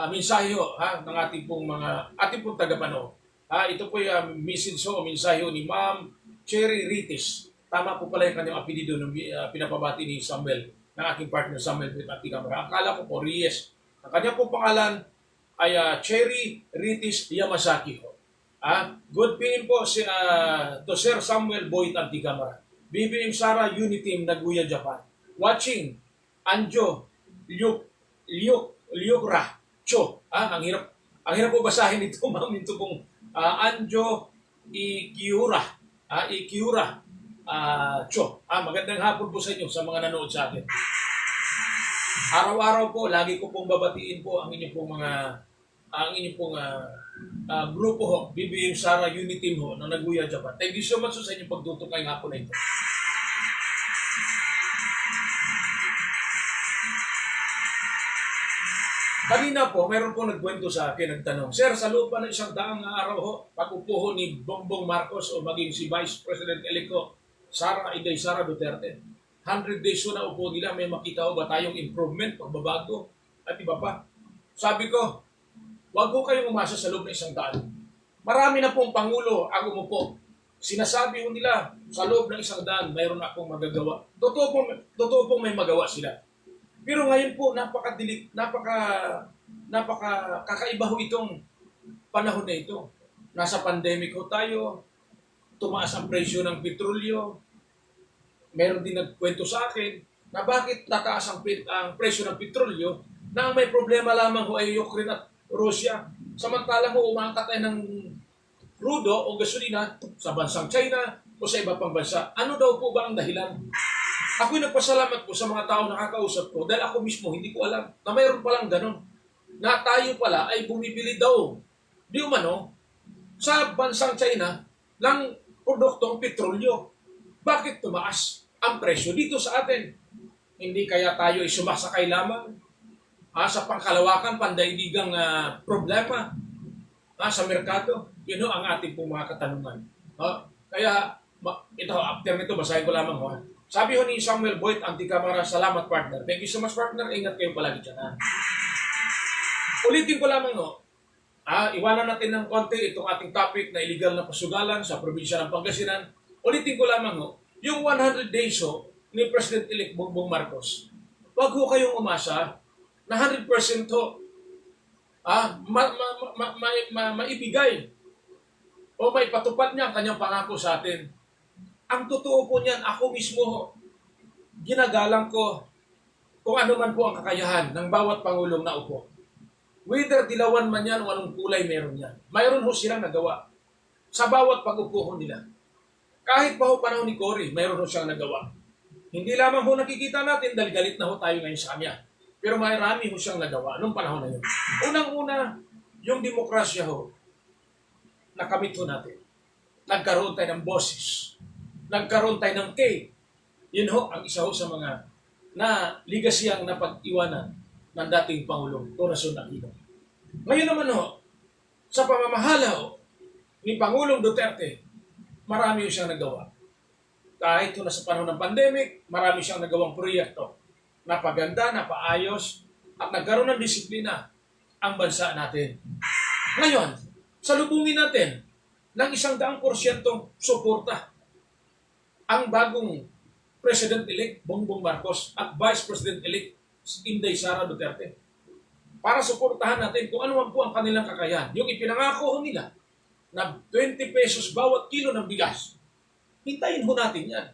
mensahe ho, ng ating pong tagapanood. Ito po yung message o mensahe ni Ma'am Cherry Ritis. Tama po pala yung kanyang apelido ng pinapabati ni Samuel, ng aking partner Samuel with Ati Camara. Akala ko po Reyes. Ang kanyang po pangalan ay Cherry Ritis Yamasaki ho. Good PM po to Sir Samuel Boyd Ati Camara. BBM Sara Uniteam Nagoya, Japan. Watching Anjo Liokra Cho. Ang hirap po basahin ito, ma'am. Ito pong Anjo Ikiura. Ikiura Cho. Magandang hapon po sa inyo sa mga nanood sa akin. Araw-araw po, lagi ko pong babatiin po ang inyong pong grupo ho, BBM Sara Uniteam ho, ng Nagoya, Japan. Thank you so much sa inyong pagtutok ngayong hapon na ito. Kanina po, mayroon po nagkwento sa akin, nagtanong, Sir, sa loob pa ng 100 araw ho, pag-upo ho ni Bongbong Marcos o maging si Vice President-elect ko, Sara Duterte, 100 days ho na upo nila, may makita ho ba tayong improvement, pagbabago, at iba pa? Sabi ko, wag ho kayong umasa sa loob ng 100. Marami na pong Pangulo ang umupo. Sinasabi ho nila, sa loob ng 100, mayroon akong magagawa. Totoo pong may magawa sila. Pero ngayon po, kakaiba ho itong panahon na ito. Nasa pandemic ho tayo, tumaas ang presyo ng petrolyo. Meron din nagkwento sa akin na bakit tataas ang presyo ng petrolyo na ang may problema lamang ho ay Ukraine at Russia. Samantalang ho, umangkat tayo ng crudo o gasolina sa bansang China o sa iba pang bansa. Ano daw po ba ang dahilan? Ako'y nagpasalamat po sa mga tao nakakausap ko dahil ako mismo hindi ko alam na mayroon palang ganun. Na tayo pala ay bumibili daw, di umano, sa bansang China ng produktong petrolyo. Bakit tumaas ang presyo dito sa atin? Hindi kaya tayo ay sumasakay lamang sa pangkalawakan, pandaidigang problema sa merkado? Yun ang ating pong mga katanungan. Kaya, ito, after nito, basahin ko lamang. Sabi ho ni Samuel Boyd Anticamara, salamat partner. Thank you so much partner. Ingat kayo palagi dyan. Ulitin ko lamang iwanan natin ng konti itong ating topic na illegal na pasugalan sa probinsya ng Pangasinan. Ulitin ko lamang yung 100 days ni President-elect Bongbong Marcos. Wag ho kayong umasa na 100% maibigay o maipatupad niya ang kanyang pangako sa atin. Ang totoo po niyan, ako mismo, ginagalang ko kung ano man po ang kakayahan ng bawat Pangulong na upo. Whether dilawan man yan o anong kulay meron yan. Mayroon ho silang nagawa sa bawat pag-upo nila. Kahit pa ho panahon ni Cory, mayroon ho siyang nagawa. Hindi lamang ho nakikita natin dahil galit na ho tayo ngayon sa kanya. Pero marami ho siyang nagawa noong panahon na yun. Unang-una, yung demokrasya ho, nakamit ho natin. Nagkaroon tayo ng boses. Nagkaroon tayo ng K. Yun ho, ang isa ho sa mga na ligasyang napag-iwanan ng dating Pangulong Corazon Aquino. Ngayon naman ho, sa pamamahala ho ni Pangulong Duterte, marami ho siyang nagawa. Kahit ho na sa panahon ng pandemic, marami siyang nagawang proyekto. Napaganda, napaayos, at nagkaroon ng disiplina ang bansa natin. Ngayon, salubungin natin ng 100% suporta ang bagong President-elect Bongbong Marcos at Vice President-elect Inday Sara Duterte para suportahan natin kung ano man po ang kanilang kakayahan. Yung ipinangako nila na 20 pesos bawat kilo ng bigas, hintayin ho natin yan.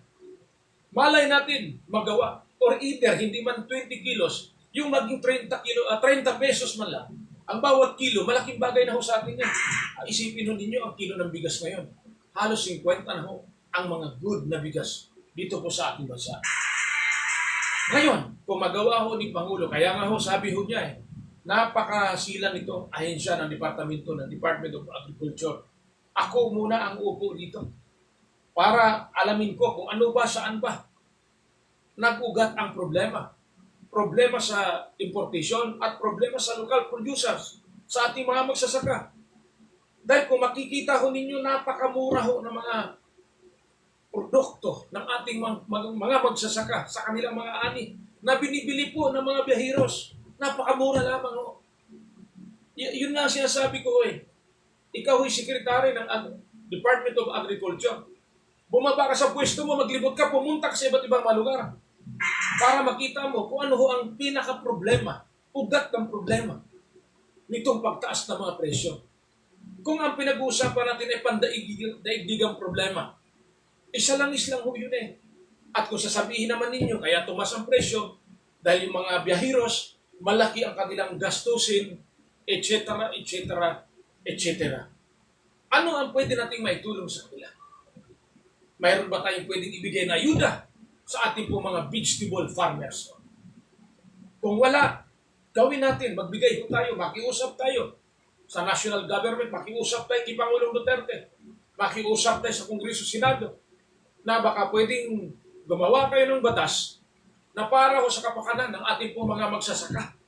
Malay natin magawa or either hindi man 20 kilos, yung maging 30 pesos man lang, ang bawat kilo, malaking bagay na ho sa atin yan. Isipin ho ninyo ang kilo ng bigas ngayon. Halos 50 na ho ang mga good na bigas dito po sa ating bansa. Ngayon, kung magawa ho ni Pangulo, kaya nga ho sabi ho niya napakasilang ito, ahensya ng Department of Agriculture. Ako muna ang uupo dito para alamin ko kung ano ba, saan ba nag-ugat ang problema. Problema sa importation at problema sa local producers, sa ating mga magsasaka. Dahil kung makikita ho ninyo, napakamura ho ng mga produkto ng ating mga magsasaka sa kanilang mga ani na binibili po ng mga biyaheros. Napakamura lamang ho. Yun nga sinasabi ko Ikaw ay sekretary ng Department of Agriculture. Bumaba ka sa pwesto mo, maglibot ka, pumunta ka sa iba't ibang mga lugar para makita mo kung ano ho ang pinaka-problema, ugat ng problema nitong pagtaas ng mga presyo. Kung ang pinag-uusapan natin ay pandaigdigang problema, isa lang ho yun At kung sasabihin naman ninyo, kaya tumas ang presyo, dahil yung mga biyaheros, malaki ang kanilang gastusin, etc., etc., etc. Ano ang pwede nating maitulong sa kanila? Mayroon ba tayong pwedeng ibigay na ayuda sa ating po mga vegetable farmers? Kung wala, gawin natin, magbigay po tayo, makiusap tayo sa national government, makiusap tayo kay Pangulong Duterte, makiusap tayo sa Kongreso, Senado, na baka pwedeng gumawa kayo ng batas na para ho sa kapakanan ng ating pong mga magsasaka.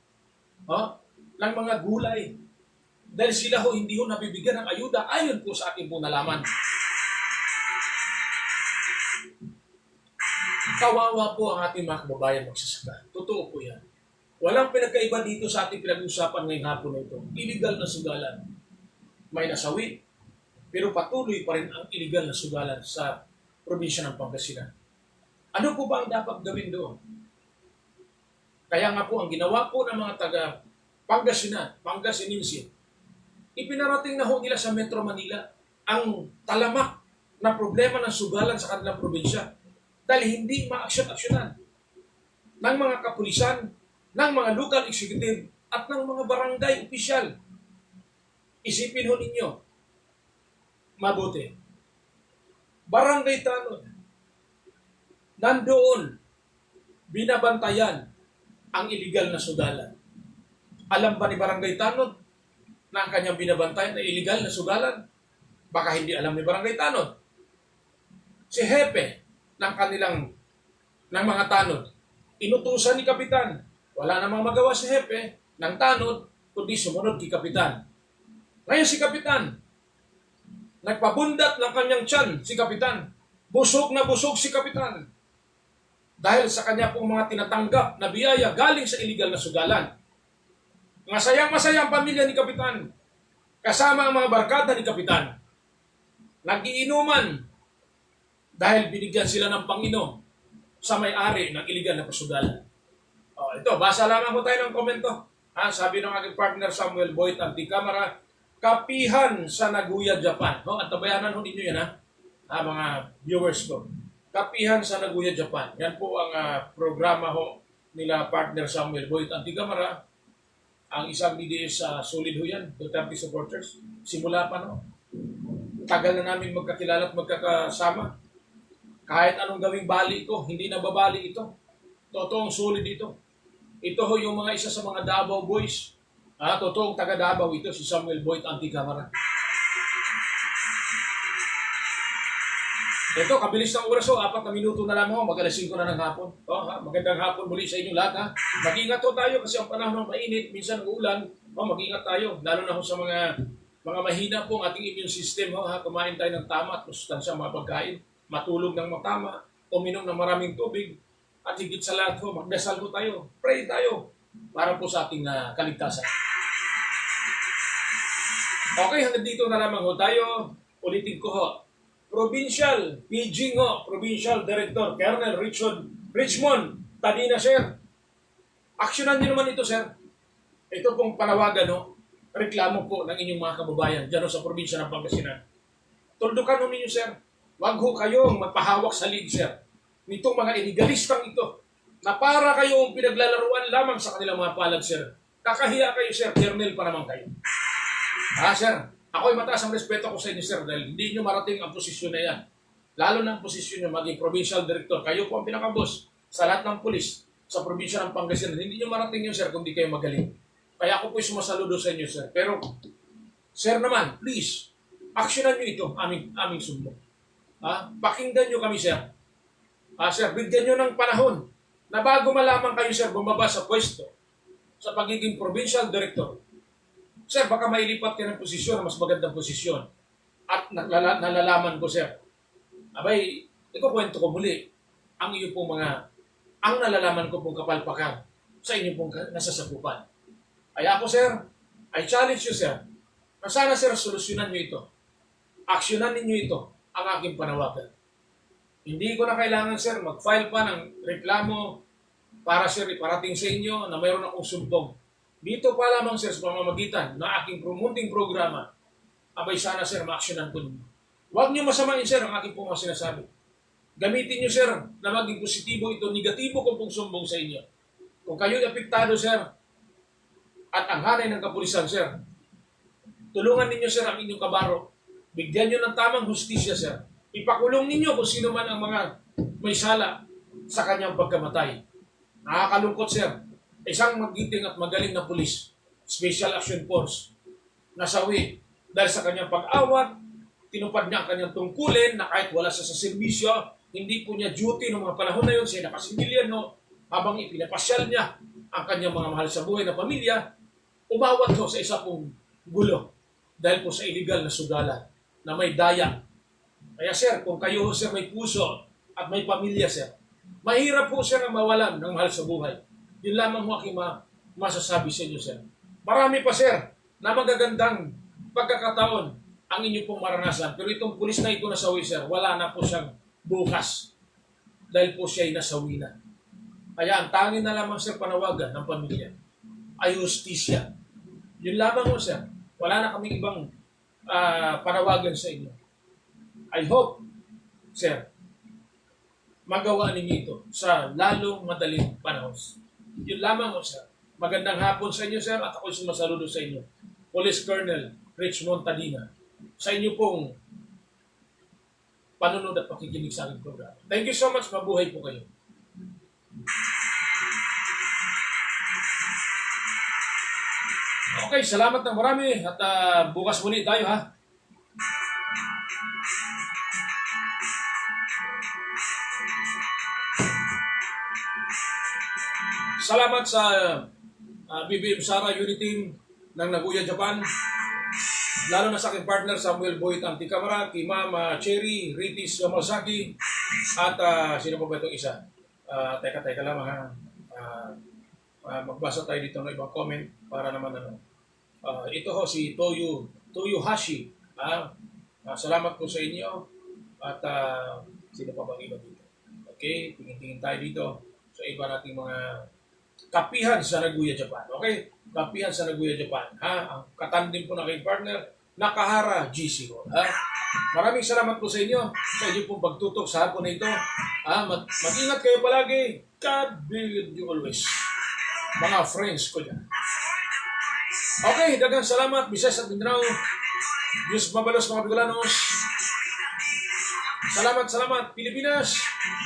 ng mga gulay. Dahil sila ho hindi ho nabibigyan ng ayuda ayon po sa ating po nalaman. Kawawa po ang ating mga kababayan magsasaka. Totoo po yan. Walang pinagkaiba dito sa ating pinag-usapan ngayong hapon na ito. Illegal na sugalan. May nasawi, pero patuloy pa rin ang illegal na sugalan sa probinsya ng Pangasinan. Ano po ba ang dapat gawin doon? Kaya nga po, ang ginawa po ng mga taga Pangasinan, Pangasinense, ipinarating na ho nila sa Metro Manila ang talamak na problema ng sugalan sa kanilang probinsya dahil hindi ma-aksyon-aksyonan ng mga kapulisan, ng mga local executive at ng mga barangay opisyal. Isipin ho ninyo, mabuti. Barangay Tanod, nandoon, binabantayan ang iligal na sugalan. Alam ba ni Barangay Tanod na ang kanyang binabantayan na iligal na sugalan? Baka hindi alam ni Barangay Tanod. Si Hepe ng mga Tanod, inutusan ni Kapitan. Wala namang magawa si Hepe ng Tanod, kundi sumunod kay Kapitan. Ngayon si Kapitan, nagpabundat ng kanyang tiyan si Kapitan. Busog na busog si Kapitan. Dahil sa kanya pong mga tinatanggap na biyaya galing sa iligal na sugalan. Masayang-masaya ang pamilya ni Kapitan. Kasama ang mga barkada ni Kapitan. Nagiinuman dahil binigyan sila ng Panginoon sa may-ari ng iligal na pasugalan. Ito, basa lamang ko tayo ng komento. Sabi ng aking partner Samuel Boyd Anticamara, kapihan sa Nagoya, Japan. At tabayanan ho ninyo yan, mga viewers ko. Kapihan sa Nagoya, Japan. Yan po ang programa ho nila partner Samuel Boyd Anticamara. Ang isang DDS solid ho yan, Duterte supporters. Simula pa no. Tagal na namin magkakilala at magkakasama. Kahit anong gawing bali ko, hindi nababali ito. Totoong solid ito. Ito ho yung mga isa sa mga Davao boys. Totoong taga Davao ito, si Samuel Boyd Anticamara. Ito, kabilis ng oras ho, 4 na minuto na lamang ho, mag-alas 5 na ng hapon. Magandang hapon muli sa inyo lahat. Mag-ingat ho tayo kasi ang panahon ng mainit, minsan uulan. Mag-ingat tayo, lalo na ho sa mga mahina po ang ating immune system. Kumain tayo ng tama at masustansyang mga pagkain. Matulog ng matama, uminom ng maraming tubig. At higit sa lahat ho, magdasal ho tayo. Pray tayo para po sa ating kaligtasan. Okay, hanggang dito na lamang ho tayo. Ulitin ko ho. Provincial, PG ho, Provincial Director, Colonel Richmond Tadina, sir. Aksyonan niyo naman ito, sir. Ito pong panawagan, reklamo po ng inyong mga kababayan dyan sa probinsya ng Pangasinan. Tuldukan ho ninyo, sir. Wag ho kayong magpahawak sa lead, sir. Nitong mga iligalistang ito, na para kayong pinaglalaruan lamang sa kanilang mga palad, sir. Kakahiya kayo, sir. Colonel pa naman kayo. Sir. Ako'y mataas ang respeto ko sa inyo, sir, dahil hindi nyo marating ang posisyon na yan. Lalo na ang posisyon nyo maging provincial director. Kayo po ang pinaka-boss sa lahat ng pulis sa probinsya ng Pangasinan. Hindi nyo marating yun, sir, kung di kayo magaling. Kaya ako po'y sumasaludo sa inyo, sir. Pero, sir naman, please, aksyonan nyo ito, aming sumbong. Pakinggan nyo kami, sir. Sir, bigyan nyo ng panahon na bago malaman kayo, sir, bumaba sa pwesto sa pagiging provincial director. Sir, baka mailipat ka ng posisyon, mas magandang posisyon. At nalalaman ko, sir, abay, ikukwento ko muli ang iyo pong ang nalalaman ko pong kapalpakan sa inyo pong nasasakupan. Kaya ako, sir, I challenge you, sir, na sana, sir, solusyonan nyo ito. Aksyonan ninyo ito, ang aking panawagan. Hindi ko na kailangan, sir, mag-file pa ng reklamo para, sir, iparating sa inyo na mayroon akong sumbong. Dito pa lamang, sir, sa pamamagitan na aking munting programa, abay sana, sir, ma-actionan ko ninyo. Huwag niyo masamain, sir, ang aking pong sinasabi. Gamitin niyo, sir, na maging positibo ito, negatibo kung pong sumbong sa inyo. Kung kayo'y apektado, sir, at ang hanay ng kapulisan, sir, tulungan ninyo, sir, ang inyong kabaro. Bigyan niyo ng tamang hustisya, sir. Ipakulong ninyo kung sino man ang mga may sala sa kanyang pagkamatay. Nakakalungkot, sir. Isang magiting at magaling na pulis, Special Action Force, nasawi dahil sa kanyang pag-awat, tinupad niya ang kanyang tungkulin na kahit wala sa serbisyo, hindi po niya duty noong mga panahon na yun, siya nakasibilyan, habang ipinapasyal niya ang kanyang mga mahal sa buhay na pamilya, umawat ho sa isa pong gulo dahil po sa illegal na sugalan na may daya. Kaya sir, kung kayo ho sir may puso at may pamilya sir, mahirap po sir ang mawalan ng mahal sa buhay. Yun lamang ho aking masasabi sa inyo sir. Marami pa sir na magagandang pagkakataon ang inyo pong maranasan. Pero itong pulis na ito nasawi sir, wala na po siyang bukas dahil po siya ay nasawi na. Kaya ang tanging na lamang sir panawagan ng pamilya ay hustisya. Yun lamang ho sir. Wala na kaming ibang panawagan sa inyo. I hope, sir, magawa ninyo ito sa lalong madaling panahon. Yun lamang ho sir. Magandang hapon sa inyo sir at ako'y sumasaludo sa inyo. Police Colonel Rich Montadina sa inyo pong panunod at pakikinig sa aking programa. Thank you so much. Mabuhay po kayo. Okay, salamat ng marami at bukas muli tayo ha. Salamat sa BBM Sara Unity Team ng Nagoya, Japan. Lalo na sa aking partner Samuel Boyd Anticamara, kay Ma'am Cherry Ritis Yamasaki, at sino pa ba itong isa? Teka lang ha. Magbasa tayo dito ng ibang comment para naman ito ho si Toyo Hashi. Salamat po sa inyo at sino pa bang iba dito? Okay, tingin-tingin tayo dito sa iba nating mga kapihan sa Nagoya, Japan. Okay, kapihan sa Nagoya, Japan. Ang katandem po na kay partner Nakahara GC ho. Maraming salamat po sa inyo sa inyo pong pagtutok sa hapon na ito. Mag-ingat kayo palagi. God be with you always. Mga friends ko dyan. Okay, dagang salamat. Bises at Mindanao. Diyos mabalos mga Bicolanos. Salamat, Pilipinas.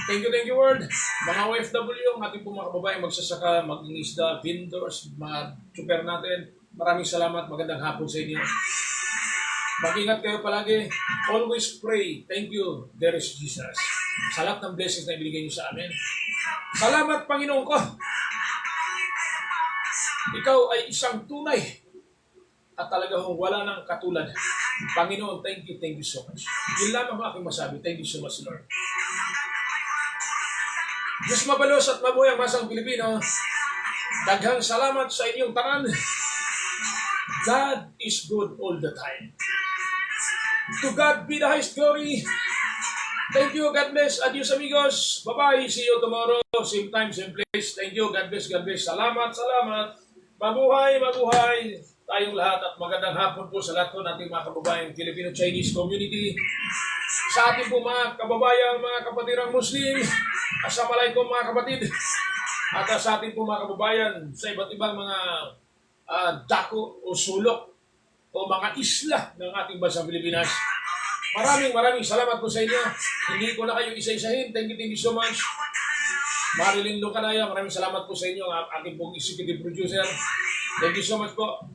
Thank you, world. Mga OFW, ang ating pong mga kababayan magsasaka, mag-ingisda, vendors, mga super natin. Maraming salamat. Magandang hapon sa inyo. Mag-ingat kayo palagi. Always pray. Thank you, there is Jesus. Sa lahat ng blessings na ibigay niyo sa amin. Salamat, Panginoon ko. Ikaw ay isang tunay at talaga hong wala nang katulad. Panginoon, thank you so much. Yun lamang ang aking masabi. Thank you so much, Lord. Diyos mabalos at mabuhay ang masang Pilipino. Daghang salamat sa inyong tanan. God is good all the time. To God be the highest glory. Thank you, God bless. Adios amigos. Bye-bye. See you tomorrow. Same time, same place. Thank you, God bless, God bless. Salamat. Mabuhay tayong lahat at magandang hapon po sa lahat po nating mga kababayang Filipino-Chinese community. Sa ating po mga kababayang, mga kapatirang Muslim, Assalamualaikum mga kapatid. At sa ating po mga kababayan sa iba't ibang mga dako o sulok o mga isla ng ating bansang Pilipinas. Maraming salamat po sa inyo. Hindi ko na kayo isa-isahin. Thank you so much. Marilyn Lucanaya, maraming salamat po sa inyo, ang ating pong executive producer. Thank you so much po.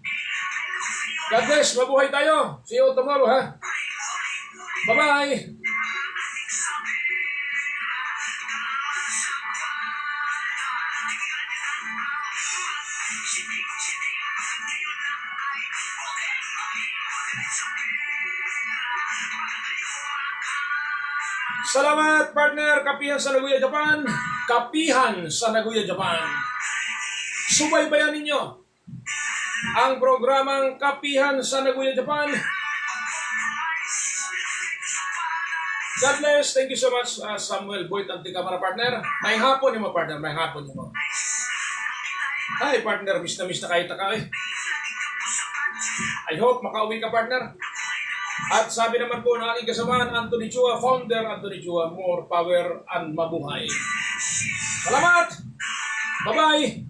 God bless, mabuhay tayo. See you tomorrow, ha? Bye-bye. Salamat, partner. Kapihan sa Nagoya, Japan. Kapihan sa Nagoya, Japan. Subaybayan ninyo ang programang Kapihan sa Nagoya, Japan. God bless. Thank you so much, Samuel Boyd Anticamara, partner. May hapon yung mga partner. May hapon yung mga. Hi, partner. Miss na kahit ka eh. I hope makauwi ka, partner. At sabi naman po ng aking kasamahan, Anthony Chua, founder Anthony Chua, more power and mabuhay. Salamat! Bye-bye!